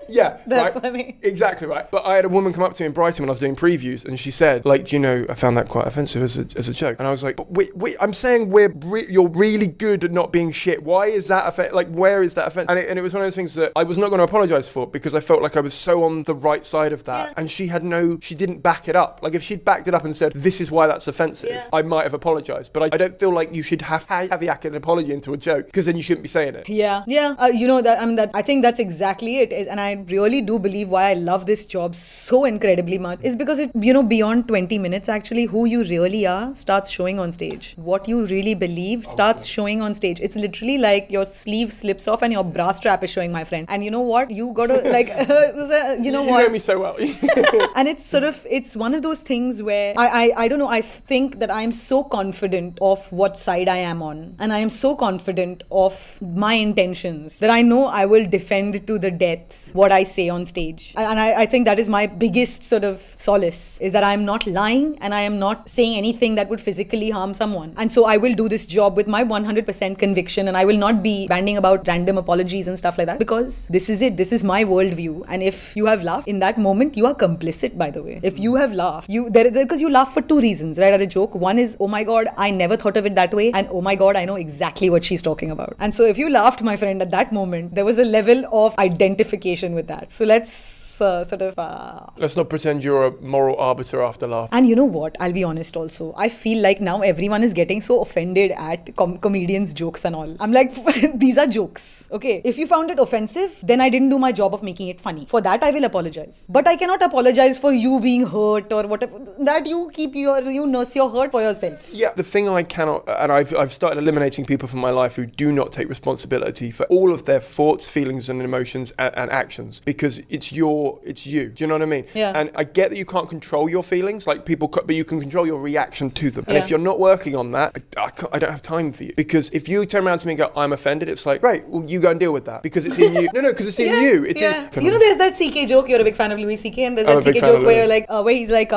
Yeah, that's right? funny. Exactly right. But I had a woman come up to me in Brighton when I was doing previews, and she said, like, do you know, I found that quite offensive as a joke. And I was like, but wait, I'm saying you're really good at not being shit. Why is that like, where is that offense? And it was one of those things that I was not going to apologise for, because I felt like I was so on the right side of that. Yeah. And she didn't back it up. Like, if she'd backed it up and said, this is why that's offensive, I might have apologised. But I don't feel like you should have an apology into a joke, because then you shouldn't be saying it. Yeah. I think that's exactly it. And I really do believe why I love this job so incredibly much, is because it, beyond 20 minutes, actually, who you really are starts showing on stage. What you really believe starts showing on stage. It's literally like your sleeve slips off and your bra strap is showing, my friend. And you know what? You gotta, like, you know what? You know me so well. And it's one of those things where I don't know, I think that I'm so confident of what side I am on. And I am so confident of my intentions that I know I will defend to the death what I say on stage. And I think that is my biggest sort of solace, is that I'm not lying and I am not saying anything that would physically harm someone. And so I will do this job with my 100% conviction, and I will not be banding about random apologies and stuff like that, because this is it. This is my worldview. And if you have laughed in that moment, you are complicit, by the way. If you have laughed, because you laugh for two reasons, right? At a joke. One is, oh my God, I never thought of it that way. And oh my God, I know exactly what she's talking about. And so if you laughed, my friend, at that moment, there was a level of identification with that. So let's let's not pretend you're a moral arbiter after laugh. And you know what? I'll be honest also. I feel like now everyone is getting so offended at comedians' jokes and all. I'm like, these are jokes. Okay. If you found it offensive, then I didn't do my job of making it funny. For that, I will apologize. But I cannot apologize for you being hurt or whatever. That you nurse your hurt for yourself. Yeah. The thing I cannot, and I've started eliminating people from my life who do not take responsibility for all of their thoughts, feelings and emotions and actions, because it's you. Do you know what I mean? Yeah. And I get that you can't control your feelings, like people, but you can control your reaction to them. And if you're not working on that, I don't have time for you. Because if you turn around to me and go, I'm offended, it's like, great, well, you go and deal with that. Because it's in you. No, because it's in you. It's there's that CK joke. You're a big fan of Louis CK, and there's that CK joke where he's like,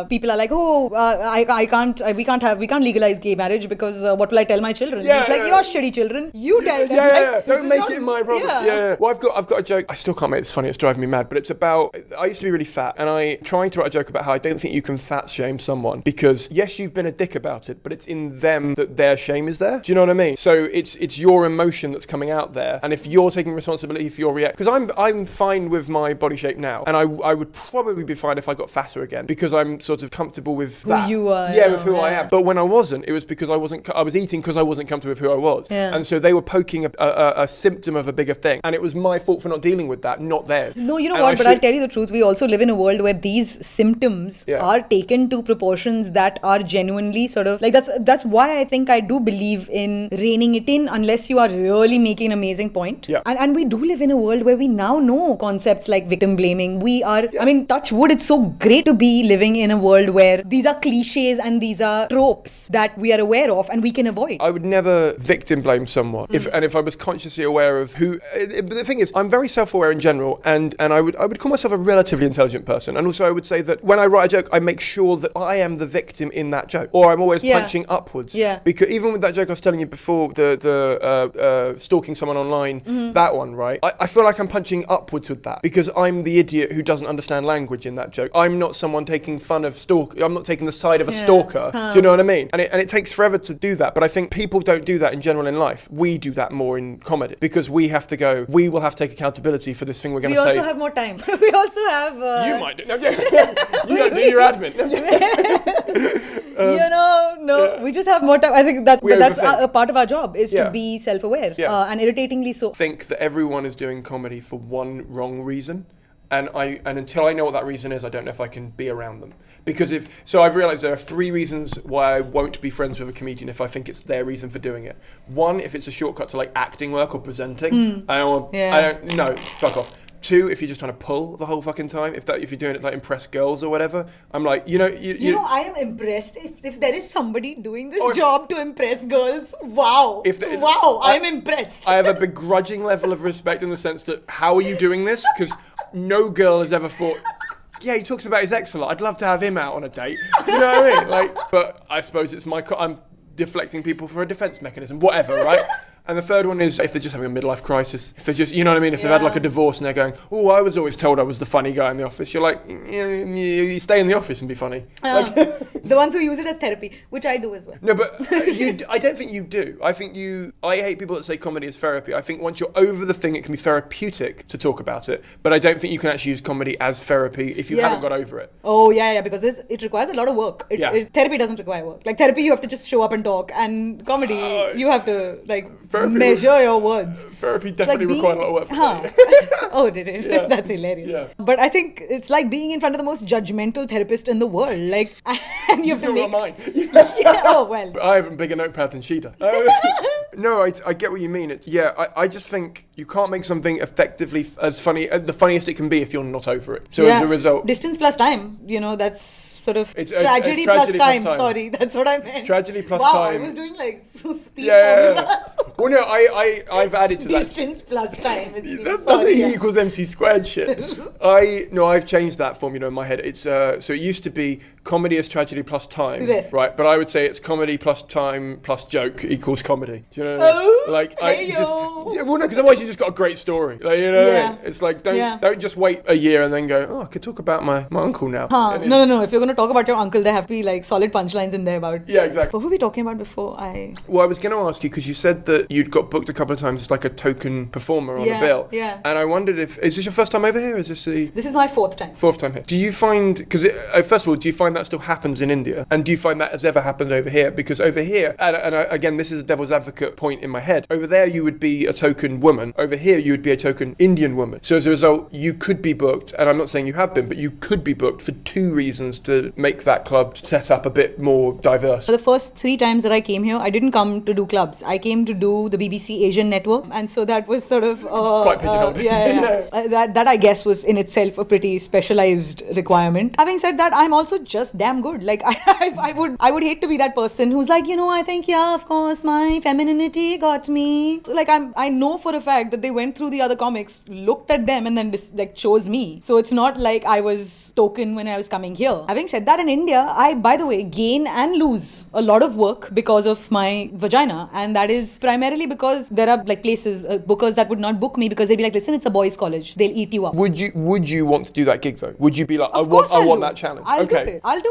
people are like, we can't legalize gay marriage because what will I tell my children? He's like, you're shitty children. You tell them. Yeah. Don't make it my problem. Yeah. Well, I've got a joke. I still can't make this funny. It's driving me mad. But it's about, I used to be really fat, and I trying to write a joke about how I don't think you can fat shame someone, because yes, you've been a dick about it, but it's in them that their shame is there. Do you know what I mean? So it's your emotion that's coming out there, and if you're taking responsibility for your reaction, because I'm fine with my body shape now, and I would probably be fine if I got fatter again, because I'm sort of comfortable with that. Who you are. Yeah, with who I am. But when I wasn't, it was because I was eating because I wasn't comfortable with who I was. Yeah. And so they were poking a symptom of a bigger thing, and it was my fault for not dealing with that, not theirs. No, you know what? But I'll tell you the truth. We also live in a world where these symptoms are taken to proportions that are genuinely sort of like, that's why I think I do believe in reining it in, unless you are really making an amazing point. Yeah. And we do live in a world where we now know concepts like victim blaming. We are, I mean, touch wood, it's so great to be living in a world where these are cliches and these are tropes that we are aware of and we can avoid. I would never victim blame someone if I was consciously aware of who. But the thing is, I'm very self-aware in general, and I would call myself a relatively intelligent person, and also I would say that when I write a joke, I make sure that I am the victim in that joke, or I'm always punching upwards. Yeah. Because even with that joke I was telling you before, the stalking someone online, that one, right? I feel like I'm punching upwards with that, because I'm the idiot who doesn't understand language in that joke. I'm not someone taking fun of I'm not taking the side of a stalker. Do you know what I mean? And it takes forever to do that, but I think people don't do that in general in life. We do that more in comedy, because we will have to take accountability for this thing we're going to say. We also have more time. We also have... You might do. No, you don't do your admin. We just have more time. I think that's a part of our job, is to be self-aware, and irritatingly so. I think that everyone is doing comedy for one wrong reason, and until I know what that reason is, I don't know if I can be around them. Because I've realised there are 3 reasons why I won't be friends with a comedian if I think it's their reason for doing it. 1, if it's a shortcut to like acting work or presenting. I don't know, fuck off. 2, if you're just trying to pull the whole fucking time, if you're doing it like impress girls or whatever, I'm like, I am impressed if there is somebody doing this job to impress girls. Wow. I'm impressed. I have a begrudging level of respect in the sense that, how are you doing this? Because no girl has ever thought, yeah, he talks about his ex a lot, I'd love to have him out on a date. Do you know what I mean? Like, but I suppose it's I'm deflecting people for a defense mechanism, whatever, right? And the third one is if they're just having a midlife crisis. If they're just, you know what I mean? If they've had like a divorce and they're going, oh, I was always told I was the funny guy in the office. You're like, you stay in the office and be funny. The ones who use it as therapy, which I do as well. No, but I don't think you do. I hate people that say comedy is therapy. I think once you're over the thing, it can be therapeutic to talk about it. But I don't think you can actually use comedy as therapy if you haven't got over it. Oh, yeah, because it requires a lot of work. Therapy doesn't require work. Like therapy, you have to just show up and talk. And comedy, you have to like therapy. Measure your words. Therapy definitely required a lot of work. Oh, did it? Yeah. That's hilarious. Yeah. But I think it's like being in front of the most judgmental therapist in the world. Like, and you have to You're make. not mine. Yeah, oh well. I have a bigger notepad than she does. No, I get what you mean. I just think you can't make something effectively as funny, the funniest it can be if you're not over it. So as a result, distance plus time. That's sort of It's tragedy, plus time. Sorry, that's what I meant. Tragedy plus wow, time. I was doing like speed Yeah. formulas. Well, no, I've added to that. Distance plus time. That's a E equals MC squared shit. I've changed that formula in my head. It's so it used to be comedy is tragedy plus time, yes. right? But I would say it's comedy plus time plus joke equals comedy. Do you know what I mean? Oh, like well, no, because otherwise you just got a great story. Like, it's like don't just wait a year and then go, oh, I could talk about my uncle now. No. If you're going to talk about your uncle, there have to be like solid punchlines in there about. Yeah, exactly. What were we talking about before? Well, I was going to ask you because you said that you'd got booked a couple of times as like a token performer on a bill. Yeah. And I wondered is this your first time over here? Is this This is my fourth time. Fourth time here. Do you find, because first of all, do you find that still happens in India? And do you find that has ever happened over here? Because over here, again, this is a devil's advocate point in my head. Over there, you would be a token woman. Over here, you would be a token Indian woman. So as a result, you could be booked, and I'm not saying you have been, but you could be booked for two reasons to make that club set up a bit more diverse. For the first 3 times that I came here, I didn't come to do clubs. I came to do the BBC Asian network, and so that was sort of quite pigeonholed. That I guess was in itself a pretty specialized requirement. Having said that, I'm also just damn good. Like I would hate to be that person who's like, I think of course my femininity got me. So like I know for a fact that they went through the other comics, looked at them, and then chose me. So it's not like I was token when I was coming here. Having said that, in India, I, by the way, gain and lose a lot of work because of my vagina, and that is primarily because there are like places, bookers that would not book me because they'd be like, listen, it's a boys' college, they'll eat you up. Would you want to do that gig though? Would you be like, I want that challenge? I'll do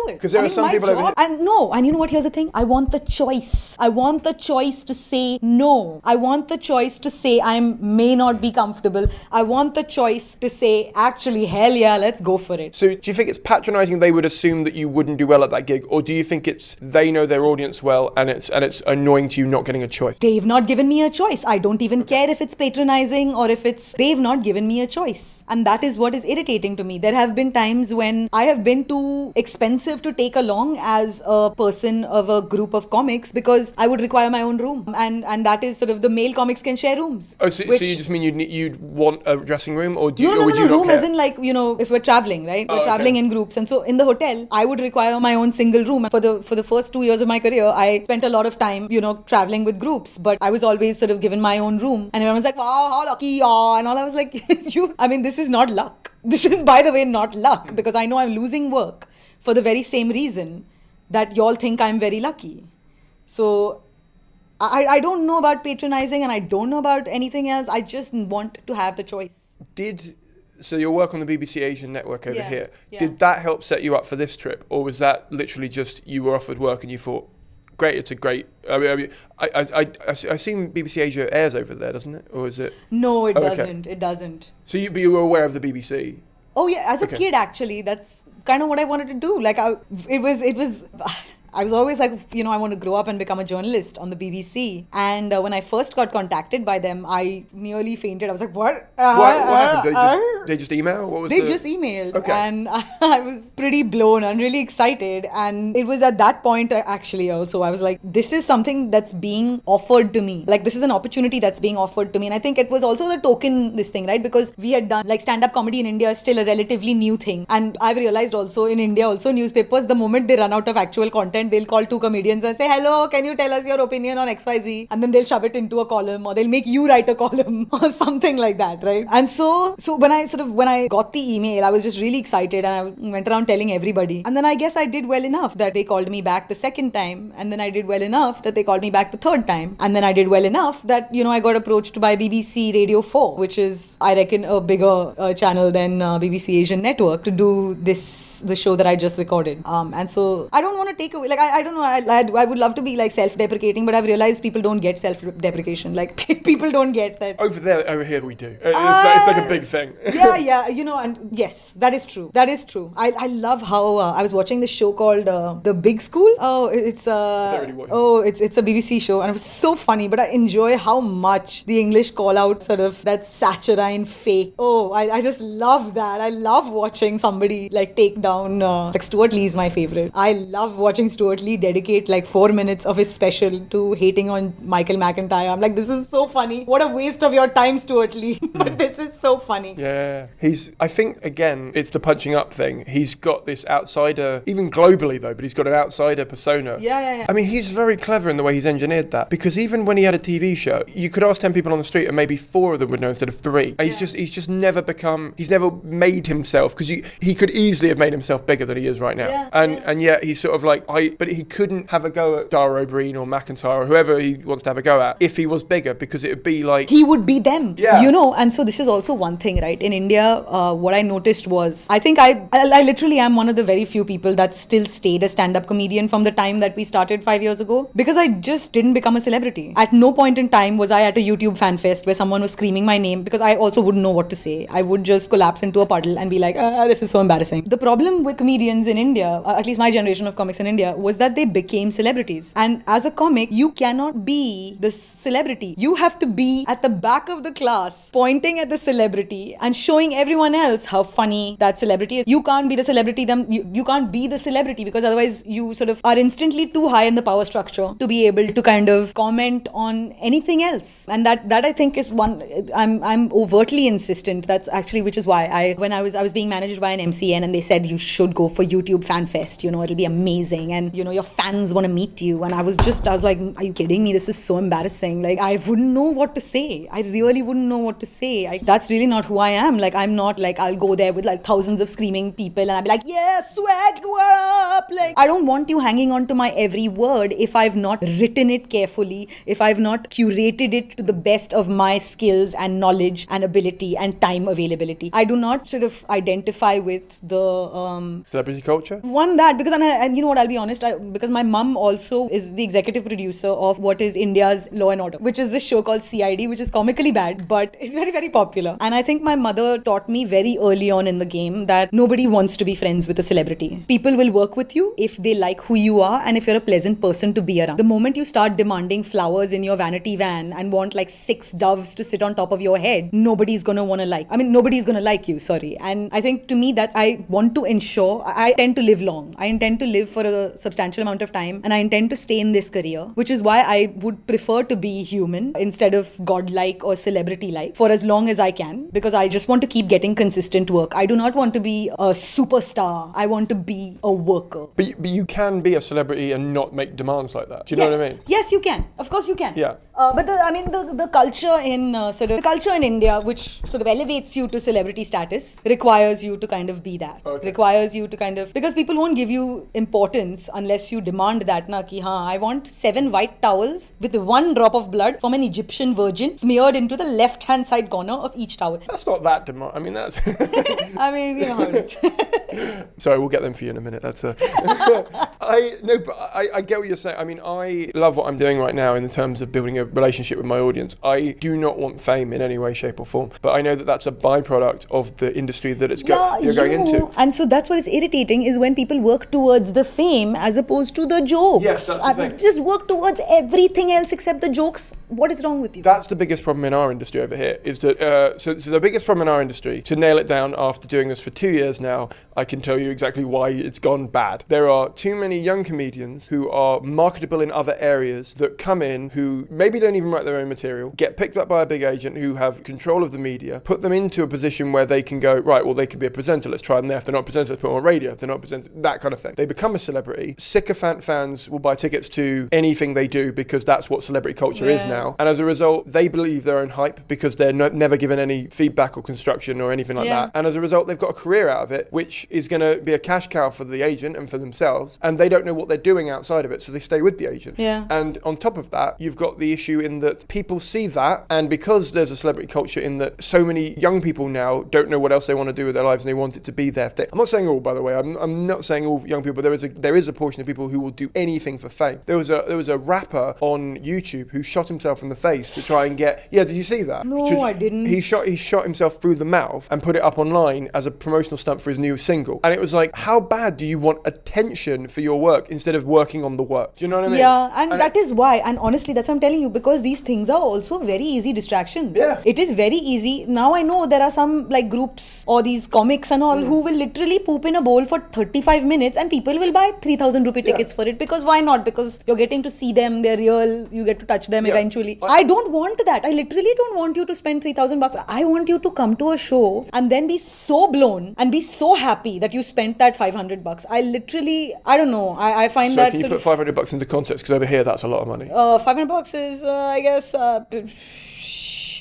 it. Because there are some people over here. And you know what? Here's the thing. I want the choice. I want the choice to say no. I want the choice to say I may not be comfortable. I want the choice to say, actually, hell yeah, let's go for it. So do you think it's patronizing they would assume that you wouldn't do well at that gig, or do you think it's they know their audience well and it's annoying to you not getting a choice? They've not given me a choice. I don't even care if it's patronizing or if they've not given me a choice. And that is what is irritating to me. There have been times when I have been too expensive to take along as a person of a group of comics because I would require my own room. And that is sort of the male comics can share rooms. Oh, so you just mean you'd want a dressing room, or would you room not care? As in like, if we're traveling, right? We're traveling in groups. And so in the hotel, I would require my own single room. For the first 2 years of my career, I spent a lot of time, traveling with groups, but I was always sort of given my own room. And everyone was like, wow, how lucky, and all. I was like, this is not luck. This is, by the way, not luck, because I know I'm losing work for the very same reason that y'all think I'm very lucky. So I don't know about patronizing, and I don't know about anything else. I just want to have the choice. So your work on the BBC Asian network over here, yeah. Did that help set you up for this trip, or was that literally just you were offered work and you thought, great, it's a great... I assume BBC Asia airs over there, doesn't it? Or is it... No, it doesn't. It doesn't. So you were aware of the BBC? Oh yeah, as a kid actually, that's kind of what I wanted to do. Like I was always like, I want to grow up and become a journalist on the BBC. And when I first got contacted by them, I nearly fainted. I was like, what? What happened? They just email? What was They just emailed. Okay. And I was pretty blown and really excited. And it was at that point, actually, also, I was like, this is something that's being offered to me. Like, this is an opportunity that's being offered to me. And I think it was also the token, this thing, right? Because we had done, like, stand-up comedy in India is still a relatively new thing. And I've realized also in India, also newspapers, the moment they run out of actual content, they'll call 2 comedians and say, hello, can you tell us your opinion on XYZ? And then they'll shove it into a column, or they'll make you write a column or something like that, right? And so when I got the email, I was just really excited, and I went around telling everybody. And then I guess I did well enough that they called me back the second time. And then I did well enough that they called me back the third time. And then I did well enough that, I got approached by BBC Radio 4, which is, I reckon, a bigger channel than BBC Asian Network, to do the show that I just recorded. And so I don't want to take away, like I don't know, I would love to be like self-deprecating, but I've realized people don't get self-deprecation. Like people don't get that. Over here we do. It's like a big thing. Yeah, and yes, that is true. I love how I was watching this show called The Big School. It's a BBC show, and it was so funny, but I enjoy how much the English call out sort of that saccharine fake. I just love that. I love watching somebody like take down like Stuart Lee is my favorite. I love watching Stuart Lee dedicate like 4 minutes of his special to hating on Michael McIntyre. I'm like, this is so funny. What a waste of your time, Stuart Lee. But this is so funny. Yeah. I think, again, it's the punching up thing. He's got this outsider, even globally though, but he's got an outsider persona. Yeah. I mean, he's very clever in the way he's engineered that, because even when he had a TV show, you could ask 10 people on the street and maybe 4 of them would know instead of 3. He's just never made himself, because he could easily have made himself bigger than he is right now. And yet he's sort of like, but he couldn't have a go at Dara O'Brien or McIntyre or whoever he wants to have a go at if he was bigger, because it would be like... He would be them. Yeah. And so this is also one thing, right? In India, what I noticed was, I think I literally am one of the very few people that still stayed a stand-up comedian from the time that we started 5 years ago, because I just didn't become a celebrity. At no point in time was I at a YouTube fan fest where someone was screaming my name, because I also wouldn't know what to say. I would just collapse into a puddle and be like, this is so embarrassing. The problem with comedians in India, at least my generation of comics in India, was that they became celebrities. And as a comic, you cannot be the celebrity. You have to be at the back of the class, pointing at the celebrity and showing everyone else how funny that celebrity is. You can't be the celebrity, you can't be the celebrity, because otherwise you sort of are instantly too high in the power structure to be able to kind of comment on anything else. And that I think is one, I'm overtly insistent. That's actually, which is why when I was being managed by an MCN and they said you should go for YouTube Fan Fest, it'll be amazing, and your fans want to meet you, and I was like, are you kidding me? This is so embarrassing. Like, I wouldn't know what to say. I really wouldn't know what to say. That's really not who I am. Like, I'm not like, I'll go there with like thousands of screaming people and I'll be like, yeah, swag, what up? Like, I don't want you hanging on to my every word if I've not written it carefully, if I've not curated it to the best of my skills and knowledge and ability and time availability. I do not sort of identify with the celebrity culture. Because and you know what, I'll be honest, because my mum also is the executive producer of what is India's Law and Order, which is this show called CID, which is comically bad, but it's very, very popular. And I think my mother taught me very early on in the game that nobody wants to be friends with a celebrity. People will work with you if they like who you are and if you're a pleasant person to be around. The moment you start demanding flowers in your vanity van and want like 6 doves to sit on top of your head, nobody's gonna like you, sorry. And I think to me that I want to ensure, I tend to live long. I intend to live for a substantial amount of time, and I intend to stay in this career, which is why I would prefer to be human instead of godlike or celebrity-like for as long as I can, because I just want to keep getting consistent work. I do not want to be a superstar. I want to be a worker. But you can be a celebrity and not make demands like that. Do you know what I mean? Yes, you can. Of course you can. Yeah. But the culture in the culture in India, which sort of elevates you to celebrity status, requires you to kind of be that. Okay. Requires you to kind of, because people won't give you importance unless you demand that, I want 7 white towels with 1 drop of blood from an Egyptian virgin smeared into the left-hand side corner of each towel. That's not that demand. I mean, that's... I mean, you know how it is. Sorry, we'll get them for you in a minute. That's I get what you're saying. I mean, I love what I'm doing right now in terms of building a relationship with my audience. I do not want fame in any way, shape or form, but I know that that's a byproduct of the industry that you're going into. And so that's what is irritating, is when people work towards the fame as opposed to the jokes. Yes, that's the thing. Just work towards everything else except the jokes. What is wrong with you? That's the biggest problem in our industry over here, is that so the biggest problem in our industry, to nail it down after doing this for 2 years now, I can tell you exactly why it's gone bad. There are too many young comedians who are marketable in other areas that come in, who maybe don't even write their own material, get picked up by a big agent who have control of the media, put them into a position where they can go, right, well, they could be a presenter, let's try them there. If they're not a presenter, let's put them on radio. If they're not a presenter, that kind of thing. They become a celebrity. Sycophant fans will buy tickets to anything they do because that's what celebrity culture is now. And as a result, they believe their own hype because they're never given any feedback or construction or anything like that. And as a result, they've got a career out of it, which is going to be a cash cow for the agent and for themselves. And they don't know what they're doing outside of it, so they stay with the agent. And on top of that, you've got the issue issue in that people see that, and because there's a celebrity culture in that so many young people now don't know what else they want to do with their lives and they want it to be there. I'm not saying all, by the way. I'm not saying all young people, but there is a portion of people who will do anything for fame. There was a rapper on YouTube who shot himself in the face to try and get. Yeah, did you see that? No, I didn't. He shot himself through the mouth and put it up online as a promotional stunt for his new single. And it was like, how bad do you want attention for your work instead of working on the work? Do you know what I mean? Yeah, and that is why. And honestly, that's what I'm telling you, because these things are also very easy distractions. Yeah. It is very easy. Now I know there are some like groups or these comics and all who will literally poop in a bowl for 35 minutes and people will buy 3,000 rupee tickets for it. Because why not? Because you're getting to see them, they're real, you get to touch them eventually. I don't want that. I literally don't want you to spend 3,000 bucks. I want you to come to a show and then be so blown and be so happy that you spent that 500 bucks. I don't know. I find that. So can you put 500 bucks into context? Because over here, that's a lot of money. 500 bucks is, I guess,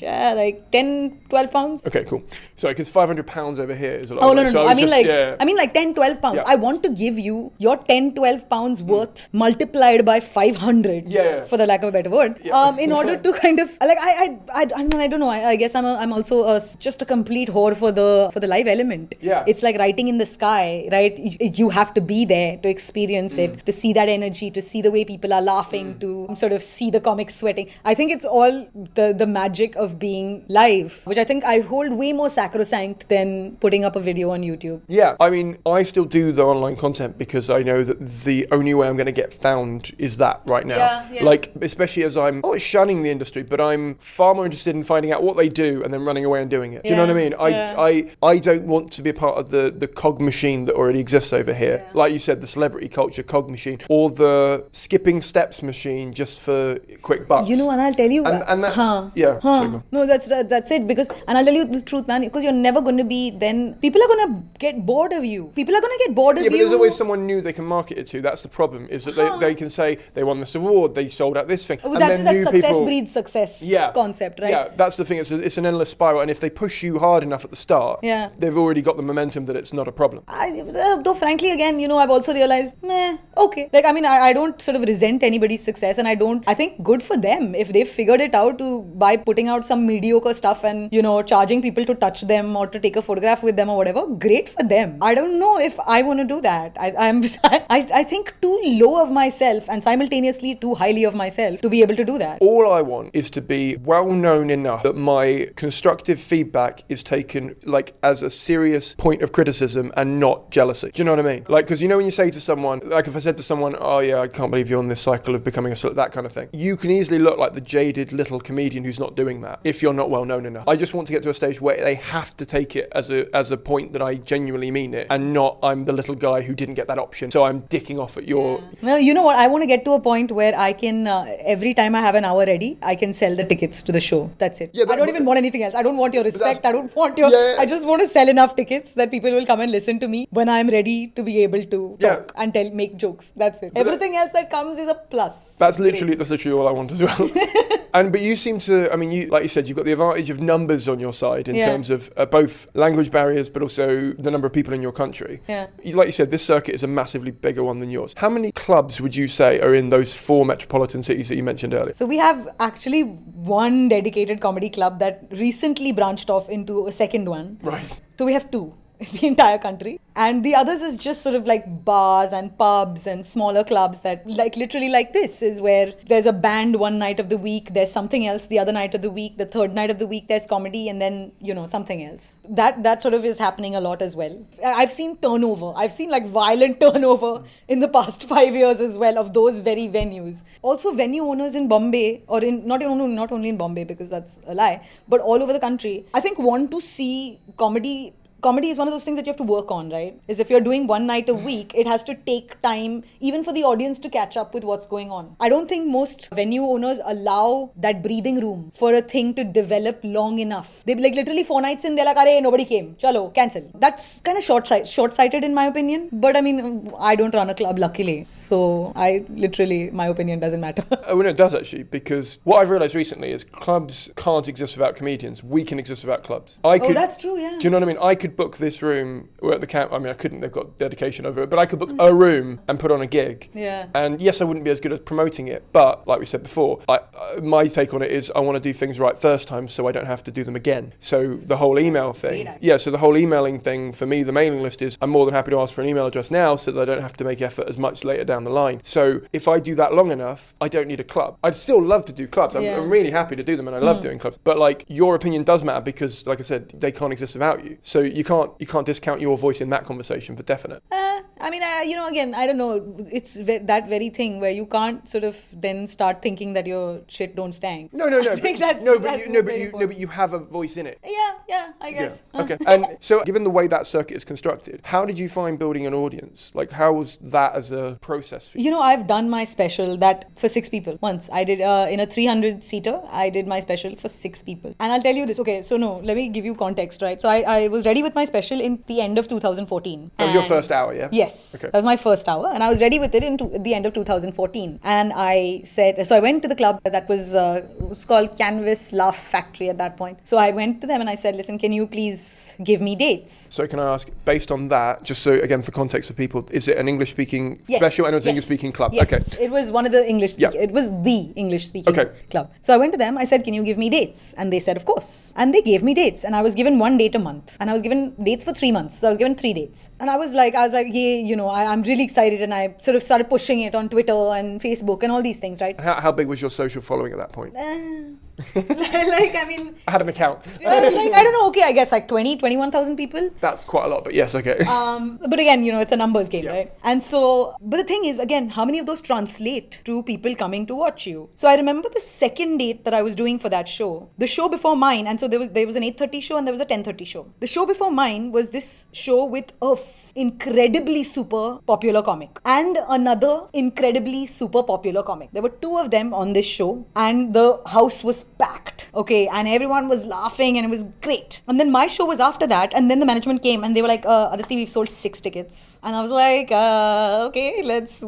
like 10, 12 pounds. Okay, cool. Sorry, because 500 pounds over here is a lot. Oh, of money. no. So I mean like 10, 12 pounds. Yeah. I want to give you your 10, 12 pounds worth multiplied by 500. For the lack of a better word. Yeah. In order to kind of like I don't know. I guess I'm also just a complete whore for the live element. Yeah. It's like writing in the sky, right? You have to be there to experience it, to see that energy, to see the way people are laughing, to sort of see the comics sweating. I think it's all the magic of being live, which I think I hold way more sacrosanct than putting up a video on YouTube. Yeah, I mean, I still do the online content because I know that the only way I'm going to get found is that right now. Yeah. Like, especially as I'm not shunning the industry, but I'm far more interested in finding out what they do and then running away and doing it. Do you know what I mean? I don't want to be a part of the cog machine that already exists over here. Yeah. Like you said, the celebrity culture cog machine, or the skipping steps machine just for quick bucks. You know, and I'll tell you, and that's sorry, go on. No, that's it. Because, and I'll tell you the truth, man, because you're never going to be, then people are going to get bored of you. People are going to get bored of you. Yeah, but there's always someone new they can market it to. That's the problem, is that they can say they won this award, they sold out this thing. Oh, and that's then new success people breeds success concept, right? Yeah, that's the thing. It's an endless spiral, and if they push you hard enough at the start, they've already got the momentum that it's not a problem. Though frankly, again, I've also realized, okay. Like, I mean, I don't sort of resent anybody's success, and I think good for them if they've figured it out by putting out some mediocre stuff and, charging people to touch them or to take a photograph with them or whatever. Great for them. I don't know if I want to do that. I think too low of myself and simultaneously too highly of myself to be able to do that. All I want is to be well known enough that my constructive feedback is taken like as a serious point of criticism and not jealousy. Do you know what I mean? Like, because when you say to someone, like if I said to someone, oh yeah, I can't believe you're on this cycle of becoming that kind of thing, you can easily look like the jaded little comedian who's not doing that if you're not well known enough. I just want to get to a stage where they have to take it as a point that I genuinely mean it, and not I'm the little guy who didn't get that option, so I'm dicking off at your... Well, you know what? I want to get to a point where I can, every time I have an hour ready, I can sell the tickets to the show. That's it. I don't even want anything else. I don't want your respect. I don't want your... I just want to sell enough tickets that people will come and listen to me when I'm ready to be able to talk and make jokes. That's it. Everything else that comes is a plus. That's literally all I want as well. But you seem to, I mean, you, like you said, you've got the advantage of numbers on your side in terms of both language barriers, but also the number of people in your country. Yeah. Like you said, this circuit is a massively bigger one than yours. How many clubs would you say are in those 4 metropolitan cities that you mentioned earlier? So we have actually one dedicated comedy club that recently branched off into a second one. Right. So we have 2 in the entire country. And the others is just sort of like bars and pubs and smaller clubs that like literally like this is where there's a band one night of the week, there's something else the other night of the week, the third night of the week there's comedy, and then something else. That sort of is happening a lot as well. I've seen turnover. I've seen like violent turnover in the past 5 years as well of those very venues. Also venue owners in Bombay, or in not only in Bombay because that's a lie, but all over the country, I think want to see comedy. Comedy is one of those things that you have to work on, right? Is if you're doing one night a week, it has to take time even for the audience to catch up with what's going on. I don't think most venue owners allow that breathing room for a thing to develop long enough. They like literally 4 nights in, they're like, "Arey, nobody came. Chalo, cancel." That's kind of short-sighted in my opinion. But I mean, I don't run a club luckily. So my opinion doesn't matter. Oh, no, it does actually, because what I've realised recently is clubs can't exist without comedians. We can exist without clubs. That's true, yeah. Do you know what I mean? I could could book this room, we're at the camp, I mean, I couldn't, they've got dedication over it, but I could book a room and put on a gig. Yeah. And yes, I wouldn't be as good at promoting it, but like we said before, my take on it is I want to do things right first time so I don't have to do them again. So the whole email thing, so the whole emailing thing for me, the mailing list is I'm more than happy to ask for an email address now so that I don't have to make effort as much later down the line. So if I do that long enough, I don't need a club. I'd still love to do clubs. I'm really happy to do them and I love doing clubs. But like your opinion does matter because, like I said, they can't exist without you. So you can't discount your voice in that conversation for definite. I mean, again, I don't know. It's that very thing where you can't sort of then start thinking that your shit don't stank. No. But you have a voice in it. Yeah, I guess. Yeah. Okay. And so, given the way that circuit is constructed, how did you find building an audience? Like, how was that as a process for you? I've done my special that for 6 people once. I did in a 300-seater. I did my special for 6 people, and I'll tell you this. Okay, so let me give you context, right? So I was ready with my special in the end of 2014. That was your first hour, yeah? Yes. Okay. That was my first hour, and I was ready with it at the end of 2014. And I said, so I went to the club that was it was called Canvas Laugh Factory at that point. So I went to them and I said, listen, can you please give me dates? So can I ask, based on that, just so again for context for people, is it an English-speaking special and it was an English-speaking club? Yes. Okay. It was one of the English-speaking. Yeah. It was the English-speaking club. So I went to them. I said, can you give me dates? And they said, of course. And they gave me dates. And I was given 1 date a month. And I was given dates for 3 months. So I was given 3 dates. And I was like, yeah, I'm really excited. And I sort of started pushing it on Twitter and Facebook and all these things, right? How big was your social following at that point? I had an account. I don't know. Okay, I guess like 21,000 people. That's quite a lot, but yes, okay. But again, it's a numbers game, right? And so, but the thing is, again, how many of those translate to people coming to watch you? So I remember the second date that I was doing for that show, the show before mine, and so there was an 8:30 show and there was a 10:30 show. The show before mine was this show with incredibly super popular comic and another incredibly super popular comic. There were 2 of them on this show and the house was packed, okay, and everyone was laughing and it was great. And then my show was after that, and then the management came and they were like, Aditi, we've sold 6 tickets. And I was like, okay, let's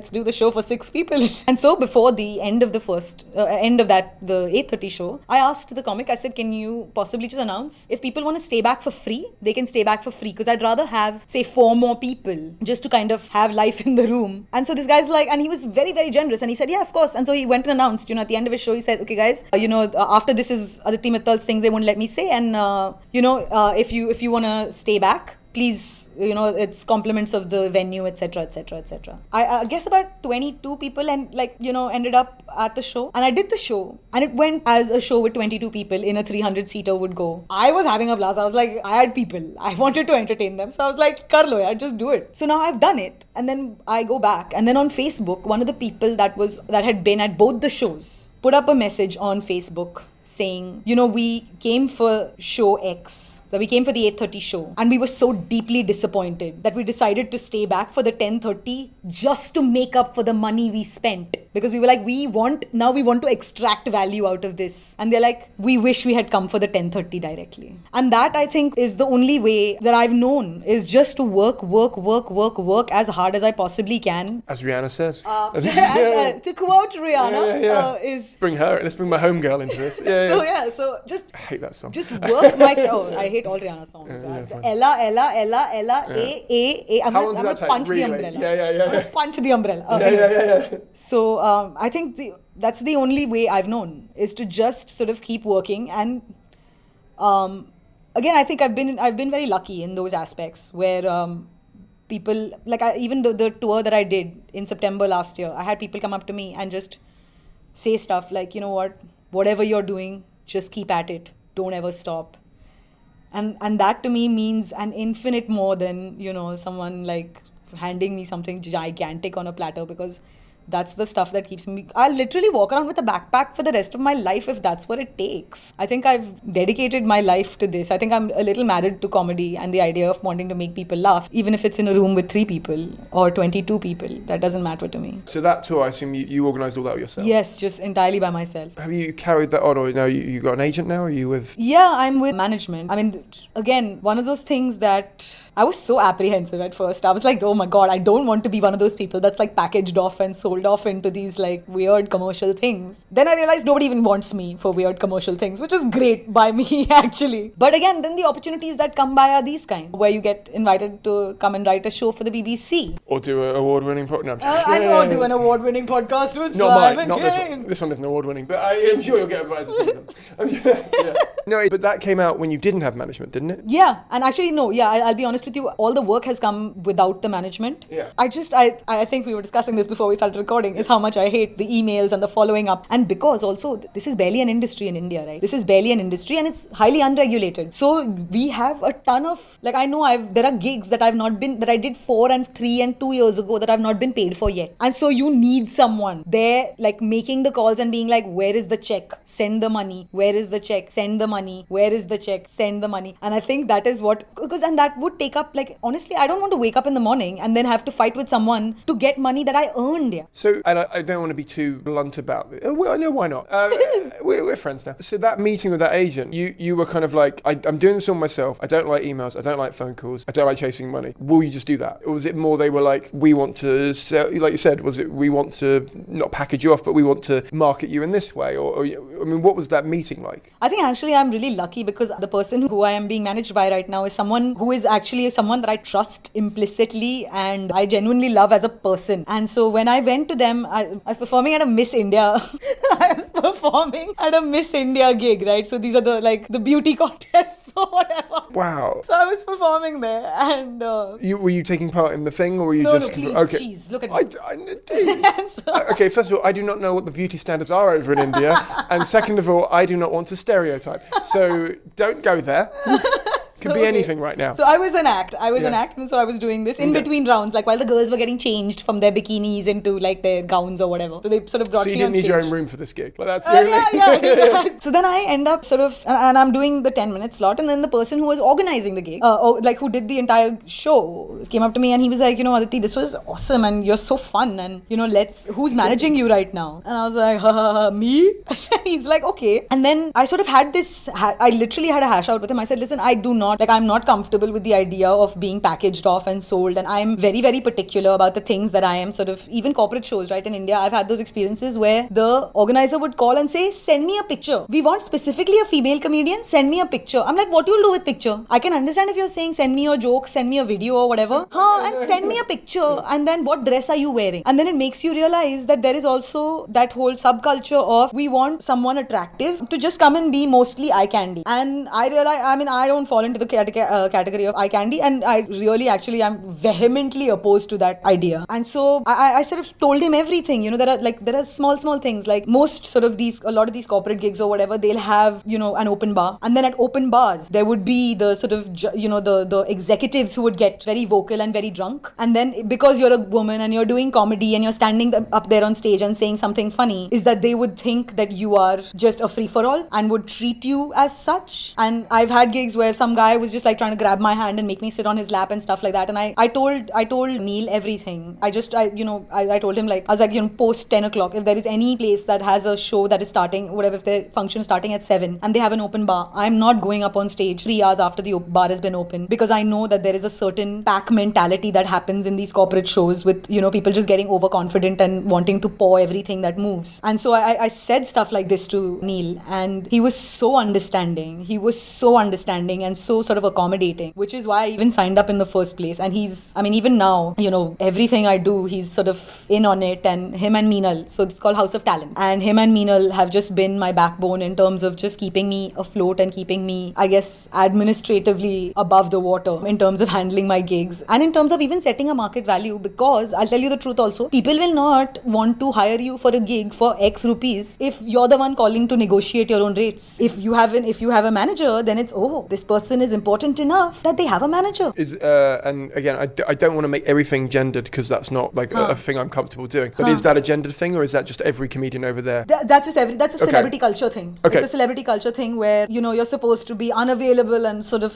do the show for 6 people. And so before the end of the the 8:30 show, I asked the comic, I said, can you possibly just announce if people want to stay back for free, they can stay back for free, because I'd rather have, say, 4 more people just to kind of have life in the room. And so this guy's like, and he was very, very generous, and he said, yeah, of course. And so he went and announced, at the end of his show, he said, okay guys, after this is Aditi Mittal's things they won't let me say, and if you want to stay back, please, it's compliments of the venue, etc, etc, etc. I guess about 22 people ended up at the show, and I did the show, and it went as a show with 22 people in a 300-seater would go. I was having a blast. I was like, I had people, I wanted to entertain them, so I was like, kar lo yaar, just do it. So now I've done it, and then I go back, and then on Facebook, one of the people that had been at both the shows put up a message on Facebook saying, we came for show X, that we came for the 8:30 show, and we were so deeply disappointed that we decided to stay back for the 10:30 just to make up for the money we spent, because we were like, we want to extract value out of this. And they're like, we wish we had come for the 10:30 directly. And that, I think, is the only way that I've known, is just to work as hard as I possibly can. As Rihanna says. To quote Rihanna, is... Let's bring my homegirl into this. So just... I hate that song. Just work myself. I hate all Rihanna songs. Ella, A. I'm going to punch the umbrella. I'm going to punch the umbrella. So I think that's the only way I've known, is to just sort of keep working. And again, I think I've been very lucky in those aspects where people, even the tour that I did in September last year, I had people come up to me and just say stuff like, whatever you're doing, just keep at it. Don't ever stop. And that to me means an infinite more than, someone like handing me something gigantic on a platter, because that's the stuff that keeps me... I'll literally walk around with a backpack for the rest of my life if that's what it takes. I think I've dedicated my life to this. I think I'm a little married to comedy and the idea of wanting to make people laugh, even if it's in a room with 3 people or 22 people. That doesn't matter to me. So that tour, I assume you organised all that yourself? Yes, just entirely by myself. Have you carried that on, or now you got an agent now? Are you with... Yeah, I'm with management. I mean, again, one of those things that I was so apprehensive at first. I was like, oh my God, I don't want to be one of those people that's like packaged off and sold sold off into these like weird commercial things. Then I realized nobody even wants me for weird commercial things, which is great by me actually. But again, then the opportunities that come by are these kind, where you get invited to come and write a show for the BBC. Or do an award-winning podcast. Or do an award-winning podcast with Not Simon mine, not Caine. this one isn't award-winning, but I am sure you'll get invited to see them. Yeah. No, but that came out when you didn't have management, didn't it? Yeah, and actually no, I'll be honest with you, all the work has come without the management. Yeah. I think we were discussing this before we started recording, is how much I hate the emails and the following up. And because also, this is barely an industry in India, right? This is barely an industry and it's highly unregulated. So we have a ton of, like I know there are gigs that I did 4 and 3 and 2 years ago that I've not been paid for yet. And so you need someone there like making the calls and being like, where is the check? Send the money. Where is the check? Send the money. Where is the check? Send the money. And I think that is what, and that would take up, like, honestly, I don't want to wake up in the morning and then have to fight with someone to get money that I earned. Yeah. So, and I don't want to be too blunt about it. Well, no, why not? We're friends now. So that meeting with that agent, you were kind of like, I'm doing this all myself. I don't like emails. I don't like phone calls. I don't like chasing money. Will you just do that? Or was it more they were like, we want to sell, like you said, was it we want to not package you off, but we want to market you in this way? Or I mean, what was that meeting like? I think actually I'm really lucky because the person who I am being managed by right now is someone who is actually someone that I trust implicitly and I genuinely love as a person. And so when I went to them, I was performing at a Miss India. I was performing at a Miss India gig, right? So these are the beauty contests or whatever. Wow. So I was performing there and... Were you taking part in the thing or were you No, just... please, okay. Jeez, look at me. Okay, first of all, I do not know what the beauty standards are over in India. And second of all, I do not want to stereotype. So don't go there. Could be anything right now. So I was an act. And so I was doing this in between rounds, like while the girls were getting changed from their bikinis into like their gowns or whatever. So they sort of brought me on stage. So you didn't need your own room for this gig? Like that's yeah. So then I end up sort of, and I'm doing the 10-minute slot, and then the person who was organizing the gig, like who did the entire show, came up to me and he was like, Aditi, this was awesome and you're so fun and who's managing you right now? And I was like, me? He's like, okay. And then I sort of had this, I literally had a hash out with him. I said, listen, I'm not comfortable with the idea of being packaged off and sold, and I'm very, very particular about the things that I am sort of, even corporate shows, right, in India, I've had those experiences where the organizer would call and say, send me a picture. We want specifically a female comedian, send me a picture. I'm like, what do you do with picture? I can understand if you're saying send me your joke, send me a video or whatever. And send me a picture, and then what dress are you wearing? And then it makes you realize that there is also that whole subculture of we want someone attractive to just come and be mostly eye candy. And I realize, I don't fall into the category of eye candy, and I really actually am vehemently opposed to that idea. And so I sort of told him everything. There are small things, like most a lot of these corporate gigs or whatever, they'll have an open bar, and then at open bars there would be the sort of the executives who would get very vocal and very drunk, and then because you're a woman and you're doing comedy and you're standing up there on stage and saying something funny, is that they would think that you are just a free-for-all and would treat you as such. And I've had gigs where some guy was just like trying to grab my hand and make me sit on his lap and stuff like that, and I told Neil everything. I told him, like, I was like, post 10 o'clock, if there is any place that has a show that is starting, whatever, if their function is starting at 7 and they have an open bar, I'm not going up on stage 3 hours after the bar has been open, because I know that there is a certain pack mentality that happens in these corporate shows with people just getting overconfident and wanting to paw everything that moves. And so I said stuff like this to Neil, and he was so understanding and so sort of accommodating, which is why I even signed up in the first place. And he's, even now, everything I do, he's sort of in on it. And him and Meenal, so it's called House of Talent, and him and Meenal have just been my backbone in terms of just keeping me afloat and keeping me, I guess, administratively above the water in terms of handling my gigs and in terms of even setting a market value. Because I'll tell you the truth also, people will not want to hire you for a gig for X rupees if you're the one calling to negotiate your own rates. If you have a manager, then it's, this person is important enough that they have a manager. And again, I don't want to make everything gendered, because that's not like a thing I'm comfortable doing. But is that a gendered thing, or is that just every comedian over there? That's a celebrity culture thing. Okay. It's a celebrity culture thing where, you're supposed to be unavailable and sort of,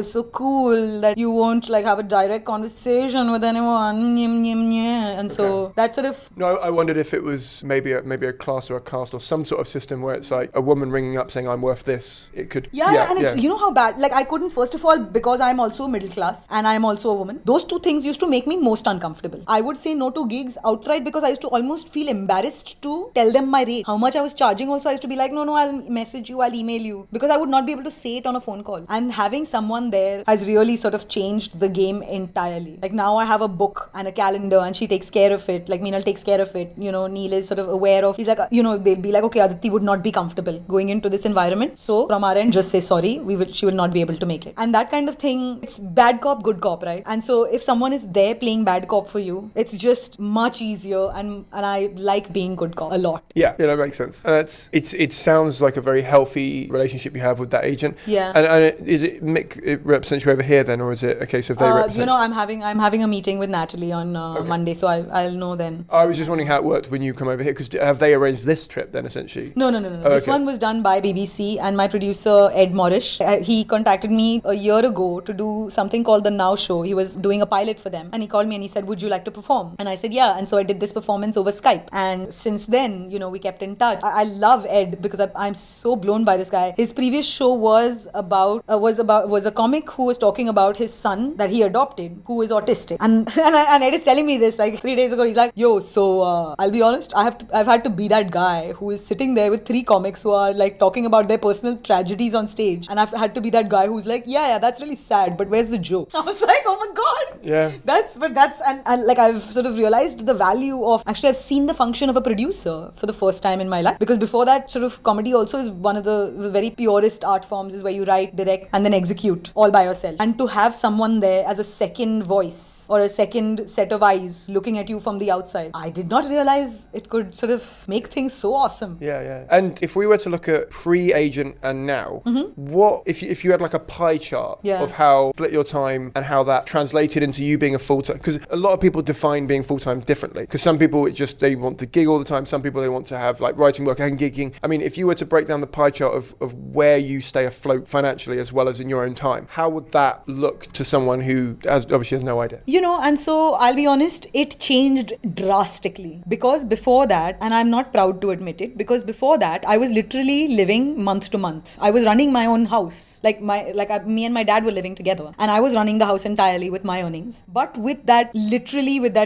so cool that you won't like have a direct conversation with anyone. And so that sort of... No, I wondered if it was maybe a class or a caste or some sort of system where it's like a woman ringing up saying I'm worth this. It could... You know how bad, like couldn't, first of all, because I'm also middle class and I'm also a woman. Those two things used to make me most uncomfortable. I would say no to gigs outright because I used to almost feel embarrassed to tell them my rate. How much I was charging also, I used to be like, no, I'll message you, I'll email you. Because I would not be able to say it on a phone call. And having someone there has really sort of changed the game entirely. Like now I have a book and a calendar and she takes care of it. Like Meenal takes care of it. You know, Neil is sort of aware of, he's like, you know, they'll be like, okay, Aditi would not be comfortable going into this environment. So from our end, just say sorry, she will not be able to make it. And that kind of thing, it's bad cop, good cop, right? And so if someone is there playing bad cop for you, it's just much easier, and I like being good cop a lot. Yeah, that makes sense. And it sounds like a very healthy relationship you have with that agent. Yeah. And is it Mick, it represents you over here then, or is it a case of they represent? You know, I'm having a meeting with Natalie on Monday, so I'll know then. I was just wondering how it worked when you come over here, because have they arranged this trip then essentially? No. This one was done by BBC, and my producer Ed Morrish, he contacted me a year ago to do something called the Now Show. He was doing a pilot for them, and he called me and he said, would you like to perform? And I said, yeah. And so I did this performance over Skype, and since then, you know, we kept in touch. I love Ed because I'm so blown by this guy. His previous show was a comic who was talking about his son that he adopted, who is autistic, and Ed is telling me this like 3 days ago. He's like, yo, so I'll be honest, I've had to be that guy who is sitting there with 3 comics who are like talking about their personal tragedies on stage, and I've had to be that guy who's like, yeah, that's really sad, but where's the joke? I was like, oh my god, yeah, that's and like I've sort of realized the value of, actually I've seen the function of a producer for the first time in my life, because before that, sort of comedy also is one of the very purest art forms, is where you write, direct, and then execute all by yourself, and to have someone there as a second voice or a second set of eyes looking at you from the outside, I did not realize it could sort of make things so awesome. Yeah. And if we were to look at pre-agent and now, what if you had like a pie chart of how split your time and how that translated into you being a full-time, because a lot of people define being full-time differently, because some people they want to gig all the time, some people they want to have like writing work and gigging. I mean, if you were to break down the pie chart of where you stay afloat financially as well as in your own time, how would that look to someone who obviously has no idea? You know, and so I'll be honest, it changed drastically, because before that, and I'm not proud to admit it, because before that I was literally living month to month. I was running my own house, me and my dad were living together, and I was running the house entirely with my earnings. But with that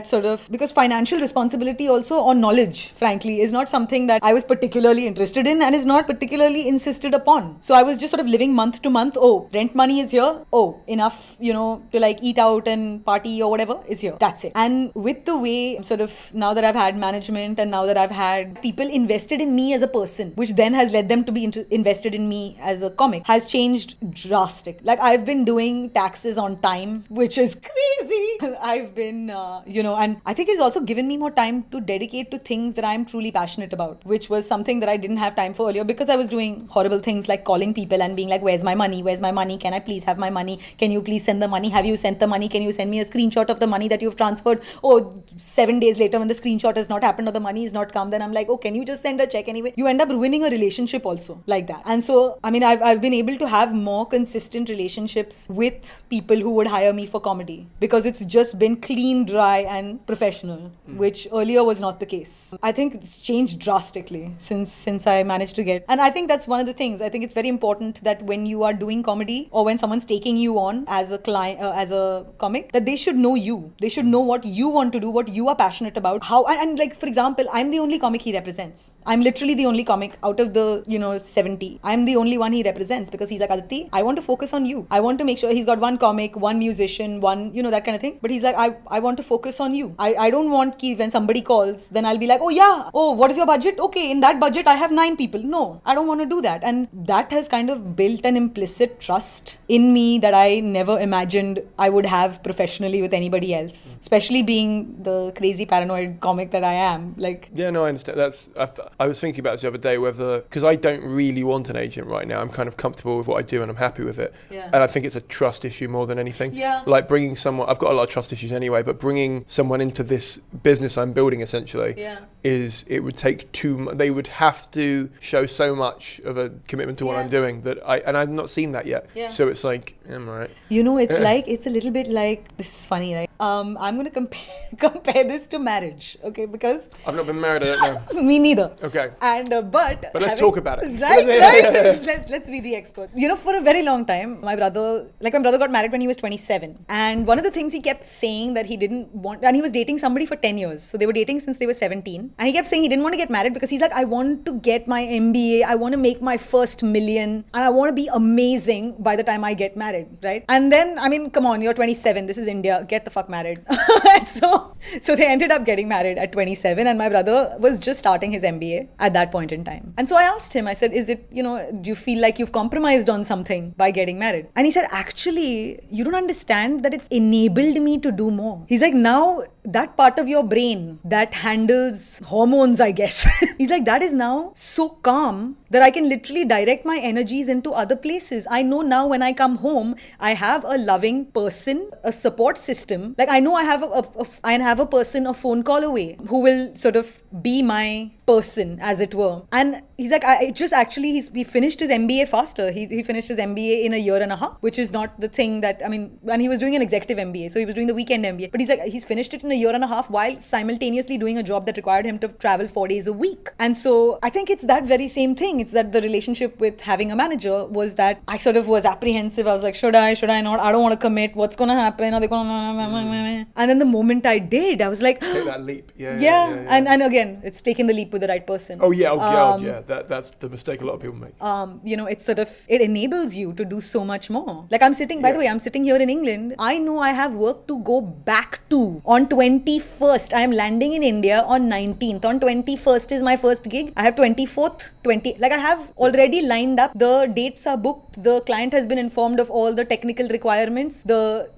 sort of, because financial responsibility also, or knowledge, frankly, is not something that I was particularly interested in and is not particularly insisted upon. So I was just sort of living month to month. Oh, rent money is here. Oh, enough, you know, to like eat out and party or whatever is here. That's it. And with the way sort of, now that I've had management and now that I've had people invested in me as a person, which then has led them to be invested in me as a comic, has changed drastic. Like I've been doing taxes on time, which is crazy. I've been, and I think it's also given me more time to dedicate to things that I'm truly passionate about, which was something that I didn't have time for earlier, because I was doing horrible things like calling people and being like, where's my money? Where's my money? Can I please have my money? Can you please send the money? Have you sent the money? Can you send me a screenshot of the money that you've transferred? Oh, 7 days later when the screenshot has not happened or the money is not come, then I'm like, oh, can you just send a check anyway? You end up ruining a relationship also like that. And so, I mean, I've been able to have more consistent relationships with people who would hire me for comedy, because it's just been clean, dry and professional, which earlier was not the case. I think it's changed drastically since I managed to get, and I think that's one of the things. I think it's very important that when you are doing comedy, or when someone's taking you on as a client, as a comic, that they should know you. They should know what you want to do, what you are passionate about, how, and like, for example, I'm the only comic he represents. I'm literally the only comic out of the, 70. I'm the only one he represents, because he's like, Aditi, I want to focus on you. I want to make sure, he's got one comic, one musician, one, that kind of thing. But he's like, I want to focus on you. I don't want when somebody calls, then I'll be like, oh yeah, oh, what is your budget? Okay, in that budget, I have 9 people. No, I don't want to do that. And that has kind of built an implicit trust in me that I never imagined I would have professionally with anybody else, especially being the crazy paranoid comic that I am. Like, yeah, no, I understand. I was thinking about this the other day, whether, because I don't really want an agent right now. I'm kind of comfortable with what I do and I'm happy with it. Yeah. And I think it's a trust issue more than anything. Yeah. Like bringing someone, I've got a lot of trust issues anyway, but bringing someone into this business I'm building essentially, it would take they would have to show so much of a commitment to what I'm doing and I've not seen that yet. Yeah. So it's like, I'm all right. it's like, it's a little bit like, this is funny funny, right? I'm going to compare this to marriage, okay? Because I've not been married, I don't know. me neither. Okay. And but let's talk about it. Right, right. Let's be the expert. You know, for a very long time, my brother got married when he was 27, and one of the things he kept saying that he didn't want, and he was dating somebody for 10 years, so they were dating since they were 17, and he kept saying he didn't want to get married because he's like, I want to get my MBA, I want to make my first million, and I want to be amazing by the time I get married, right? And then, I mean, come on, you're 27, this is India, get the fuck married. So they ended up getting married at 27, and my brother was just starting his MBA at that point in time. And so I asked him, I said, is it, you know, do you feel like you've compromised on something by getting married? And he said, actually, you don't understand that it's enabled me to do more. He's like, now that part of your brain that handles hormones, I guess, he's like, that is now so calm that I can literally direct my energies into other places. I know now when I come home, I have a loving person, a support system. Like, I know I have a person a phone call away who will sort of be my person, as it were. And he's like, he finished his MBA faster. He finished his MBA in a year and a half, which is not the thing that, I mean, and he was doing an executive MBA, so he was doing the weekend MBA. But he's like, he's finished it in a year and a half while simultaneously doing a job that required him to travel 4 days a week. And so I think it's that very same thing. It's that the relationship with having a manager was that I sort of was apprehensive. I was like, should I not? I don't want to commit. What's going to happen? Are they going to... And then the moment I did, I was like... Take that leap. Yeah. And again, it's taking the leap with the right person. Oh yeah, God, yeah. That's the mistake a lot of people make. You know, it's sort of, it enables you to do so much more. Like I'm sitting, by the way, I'm sitting here in England. I know I have work to go back to on 21st. I am landing in India on 19th. On 21st is my first gig. I have 24th, I have already lined up. The dates are booked. The client has been informed of all the technical requirements. The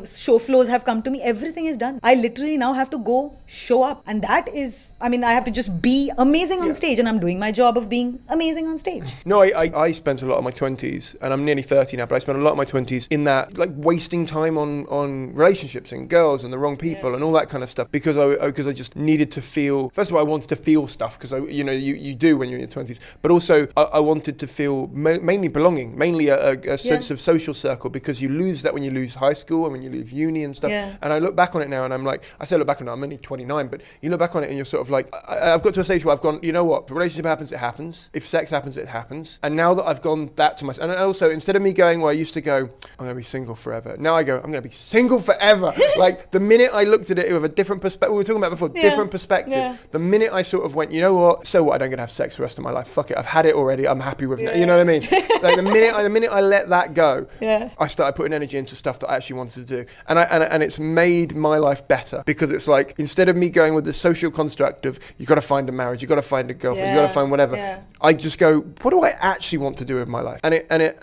show flows have come to me. Everything is done. I literally now have to go show up. And that is, I mean, I have to just be amazing on stage, and I'm doing my job of being amazing on stage. No, I spent a lot of my 20s, and I'm nearly 30 now, but I spent a lot of my 20s in that, like, wasting time on relationships and girls and the wrong people and all that kind of stuff, because I just needed to feel, first of all, I wanted to feel stuff, because you do when you're in your 20s, but also I wanted to feel mainly belonging, mainly a sense of social circle, because you lose that when you lose high school and when you lose uni and stuff. And I look back on it now, and I'm like, I say look back on it, I'm only 29, but you look back on it and you're sort of like, I've got to a stage where I've gone, you know what, if a relationship happens, it happens. If sex happens, it happens. And now that I've gone that to myself, and also instead of me going, well, I used to go, I'm going to be single forever. Now I go, I'm going to be single forever. Like the minute I looked at it with a different perspective, we were talking about before, different perspective. The minute I sort of went, you know what, so what, I don't get to have sex for the rest of my life. Fuck it, I've had it already. I'm happy with it. You know what I mean? Like the minute I let that go, I started putting energy into stuff that I actually wanted to do. And it's made my life better, because it's like, instead of me going with the social construct of, you got to find a marriage, you got to find a girlfriend, you got to find whatever, I just go, what do I actually want to do with my life? And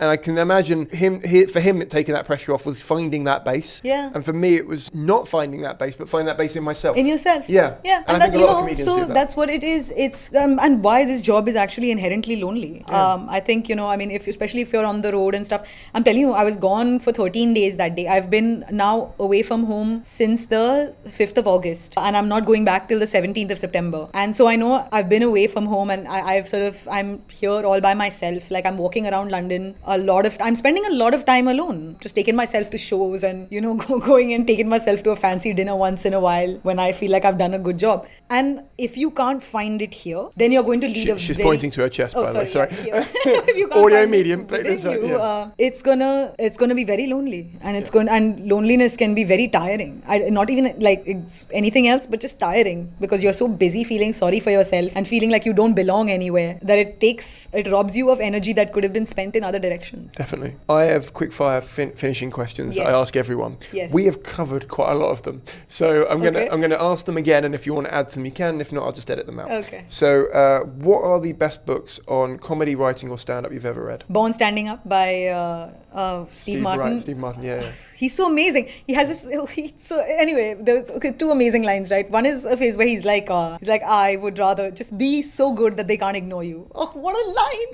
I can imagine for him taking that pressure off was finding that base. And for me, it was not finding that base, but finding that base in myself. In yourself. Yeah. And I think a lot of comedians do that. That's what it is. It's and why this job is actually inherently lonely. I think, I mean, especially if you're on the road and stuff, I'm telling you, I was gone for 13 days that day. I've been now away from home since the 5th of August, and I'm not going back till the 17th of September. And so I know I've been away from home, and I'm here all by myself. Like I'm walking around London I'm spending a lot of time alone, just taking myself to shows and, going and taking myself to a fancy dinner once in a while when I feel like I've done a good job. And if you can't find it here, then you're going to lead She's pointing to her chest, by the way. Sorry. If you can't Audio find medium. it's gonna be very lonely, and and loneliness can be very tiring. Not even like it's anything else, but just tiring, because you're so busy feeling sorry for yourself and feeling like you don't belong anywhere that it robs you of energy that could have been spent in other directions. Definitely. I have quick fire finishing questions that I ask everyone. We have covered quite a lot of them, so I'm gonna ask them again, and if you want to add to them, you can. If not, I'll just edit them out. Okay. So, what are the best books on comedy writing or stand-up you've ever read? Born Standing Up by Steve Martin. Right, Steve Martin, yeah. He's so amazing. He has this. Anyway, there's two amazing lines, right? One is of his where he's like, I would rather just be so good that they can't ignore you. Oh, what a line.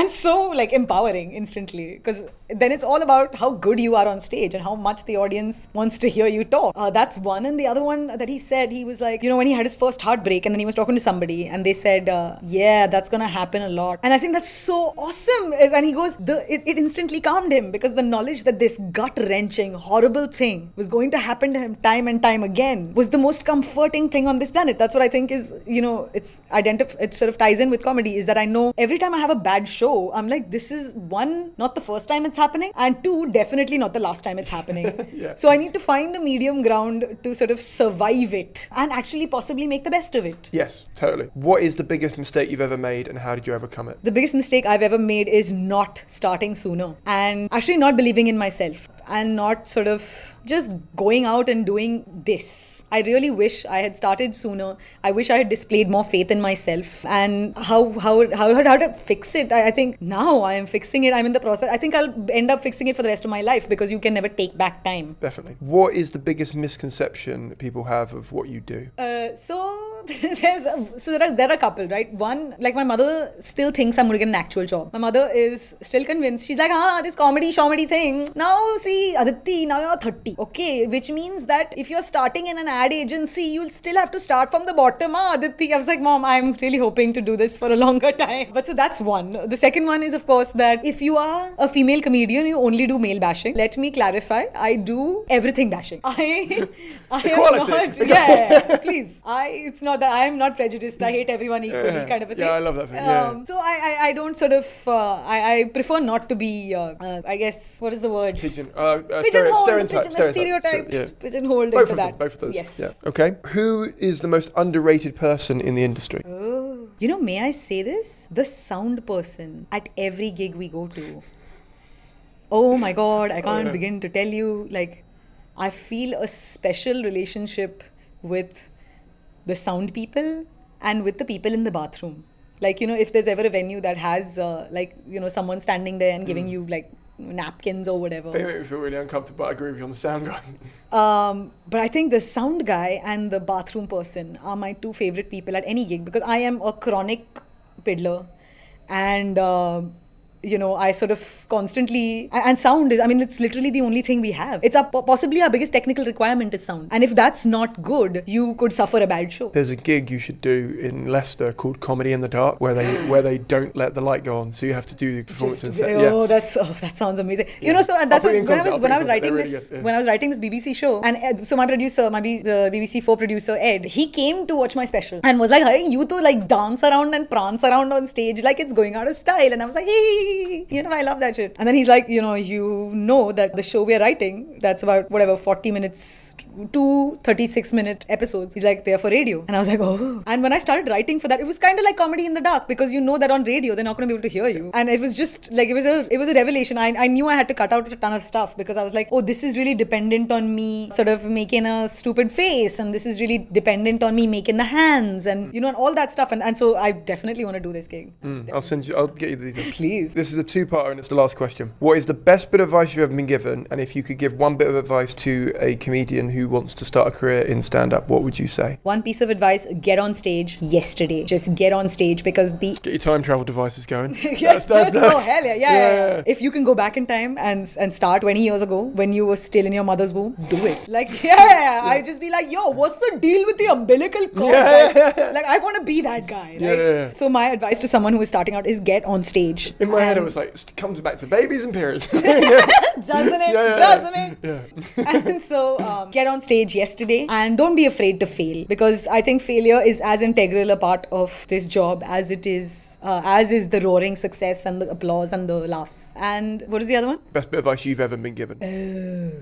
And so like empowering instantly, because then it's all about how good you are on stage and how much the audience wants to hear you talk. That's one. And the other one that he said, he was like, when he had his first heartbreak and then he was talking to somebody and they said, yeah, that's gonna happen a lot. And I think that's so awesome. And he goes, it instantly calmed him, because the knowledge that this gut-wrenching, horrible thing was going to happen to him time and time again was the most comforting thing on this planet. That's what I think is, it sort of ties in with comedy, is that I know every time I have a bad show, I'm like, this is one, not the first time it's happening, and two, definitely not the last time it's happening. Yeah. So I need to find a medium ground to sort of survive it and actually possibly make the best of it. Yes, totally. What is the biggest mistake you've ever made and how did you overcome it? The biggest mistake I've ever made is not starting sooner and actually not believing in myself and not sort of just going out and doing this. I really wish I had started sooner. I wish I had displayed more faith in myself. And how to fix it? I think now I am fixing it. I'm in the process. I think I'll end up fixing it for the rest of my life, because you can never take back time. Definitely. What is the biggest misconception people have of what you do? There are a couple, right? One, like my mother still thinks I'm going to get an actual job. My mother is still convinced. She's like, this comedy thing. Now see, Aditi, now you're 30. Okay, which means that if you're starting in an ad agency, you'll still have to start from the bottom. Aditi, I was like, Mom, I'm really hoping to do this for a longer time. But so that's one. The second one is, of course, that if you are a female comedian, you only do male bashing. Let me clarify, I do everything bashing. I am not. Yeah, please. It's not that I am not prejudiced. I hate everyone equally, kind of a thing. Yeah, I love that thing. So I don't sort of. I prefer not to be. I guess, what is the word? Stereotypes. Pigeonholed into that. Both of those. Yes. Yeah. Okay. Who is the most underrated person in the industry? Oh. May I say this? The sound person at every gig we go to. Oh my God, I can't begin to tell you. Like, I feel a special relationship with the sound people and with the people in the bathroom. Like, if there's ever a venue that has, someone standing there and giving you, like, napkins or whatever. They make me feel really uncomfortable. I agree with you on the sound guy. But I think the sound guy and the bathroom person are my two favorite people at any gig, because I am a chronic piddler and I sort of constantly, and sound is, it's literally the only thing we have. It's possibly our biggest technical requirement is sound. And if that's not good, you could suffer a bad show. There's a gig you should do in Leicester called Comedy in the Dark, where they don't let the light go on, so you have to do the performance instead. That sounds amazing. So that's when I was writing this BBC show, and so my producer, the BBC 4 producer Ed, he came to watch my special and was like, "Hey, you two like dance around and prance around on stage like it's going out of style," and I was like, "Hey." I love that shit. And then he's like, that the show we're writing, that's about 40 minutes, 2 36-minute episodes. He's like, they're for radio. And I was like, oh. And when I started writing for that, it was kind of like Comedy in the Dark, because that on radio, they're not going to be able to hear you. And it was just like, it was a revelation. I knew I had to cut out a ton of stuff, because I was like, oh, this is really dependent on me sort of making a stupid face. And this is really dependent on me making the hands and, and all that stuff. And so I definitely want to do this gig. I'll get you the details. Please. This is a two-parter and it's the last question. What is the best bit of advice you've ever been given? And if you could give one bit of advice to a comedian who wants to start a career in stand-up, what would you say? One piece of advice, get on stage yesterday. Just get on stage, because get your time travel devices going. Yes, oh hell yeah. If you can go back in time and start 20 years ago when you were still in your mother's womb, do it. Like, I'd just be like, yo, what's the deal with the umbilical cord? Like, I want to be that guy. Right? So my advice to someone who is starting out is get on stage. In my head, it was like, it comes back to babies and periods. Doesn't it? Yeah. And so get on stage yesterday and don't be afraid to fail, because I think failure is as integral a part of this job as it is the roaring success and the applause and the laughs. And what is the other one? Best bit of advice you've ever been given.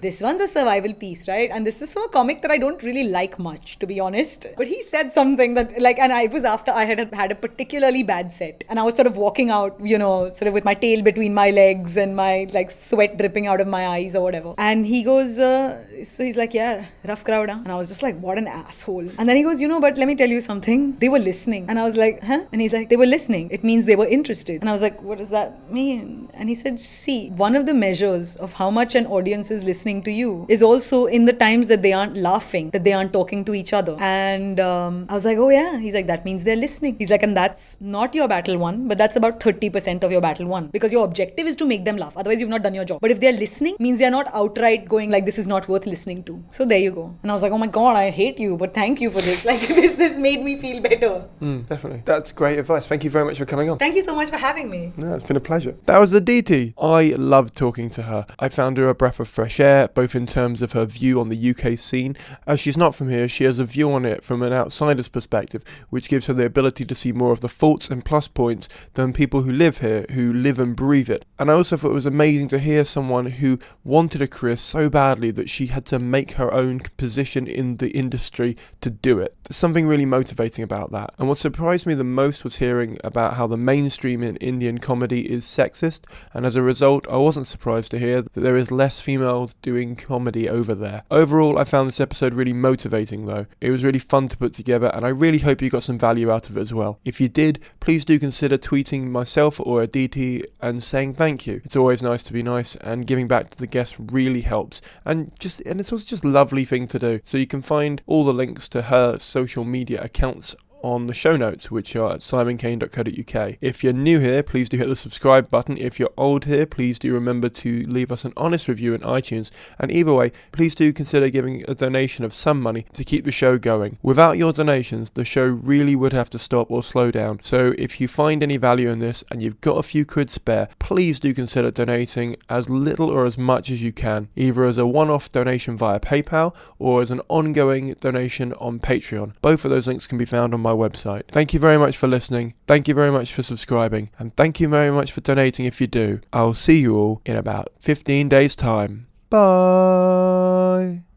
This one's a survival piece, right? And this is from a comic that I don't really like much, to be honest. But he said something that and it was after I had a particularly bad set, and I was sort of walking out, sort of with my tail between my legs and my sweat dripping out of my eyes or whatever. And he goes, so he's like, yeah, that rough crowd, huh? And I was just like, what an asshole. And then he goes, but let me tell you something. They were listening. And I was like, huh? And he's like, they were listening. It means they were interested. And I was like, what does that mean? And he said, see, one of the measures of how much an audience is listening to you is also in the times that they aren't laughing, that they aren't talking to each other. And I was like, oh yeah. He's like, that means they're listening. He's like, and that's not your battle won, but that's about 30% of your battle won. Because your objective is to make them laugh. Otherwise, you've not done your job. But if they're listening, means they're not outright going like, this is not worth listening to. So there you go. And I was like, oh my God, I hate you, but thank you for this. Like, this made me feel better. Definitely. That's great advice. Thank you very much for coming on. Thank you so much for having me. No, it's been a pleasure. That was Aditi. I loved talking to her. I found her a breath of fresh air, both in terms of her view on the UK scene. As she's not from here, she has a view on it from an outsider's perspective, which gives her the ability to see more of the faults and plus points than people who live here, who live and breathe it. And I also thought it was amazing to hear someone who wanted a career so badly that she had to make her own position in the industry to do it. There's something really motivating about that. And what surprised me the most was hearing about how the mainstream in Indian comedy is sexist, and as a result I wasn't surprised to hear that there is less females doing comedy over there. Overall, I found this episode really motivating though. It was really fun to put together, and I really hope you got some value out of it as well. If you did, please do consider tweeting myself or Aditi and saying thank you. It's always nice to be nice, and giving back to the guests really helps, and it's also just a lovely thing to do. So you can find all the links to her social media accounts on the show notes, which are at simoncaine.co.uk. If you're new here, please do hit the subscribe button. If you're old here, please do remember to leave us an honest review in iTunes. And either way, please do consider giving a donation of some money to keep the show going. Without your donations, the show really would have to stop or slow down. So if you find any value in this and you've got a few quid spare, please do consider donating as little or as much as you can, either as a one-off donation via PayPal or as an ongoing donation on Patreon. Both of those links can be found on my website. Thank you very much for listening. Thank you very much for subscribing. And thank you very much for donating if you do. I'll see you all in about 15 days' time. Bye.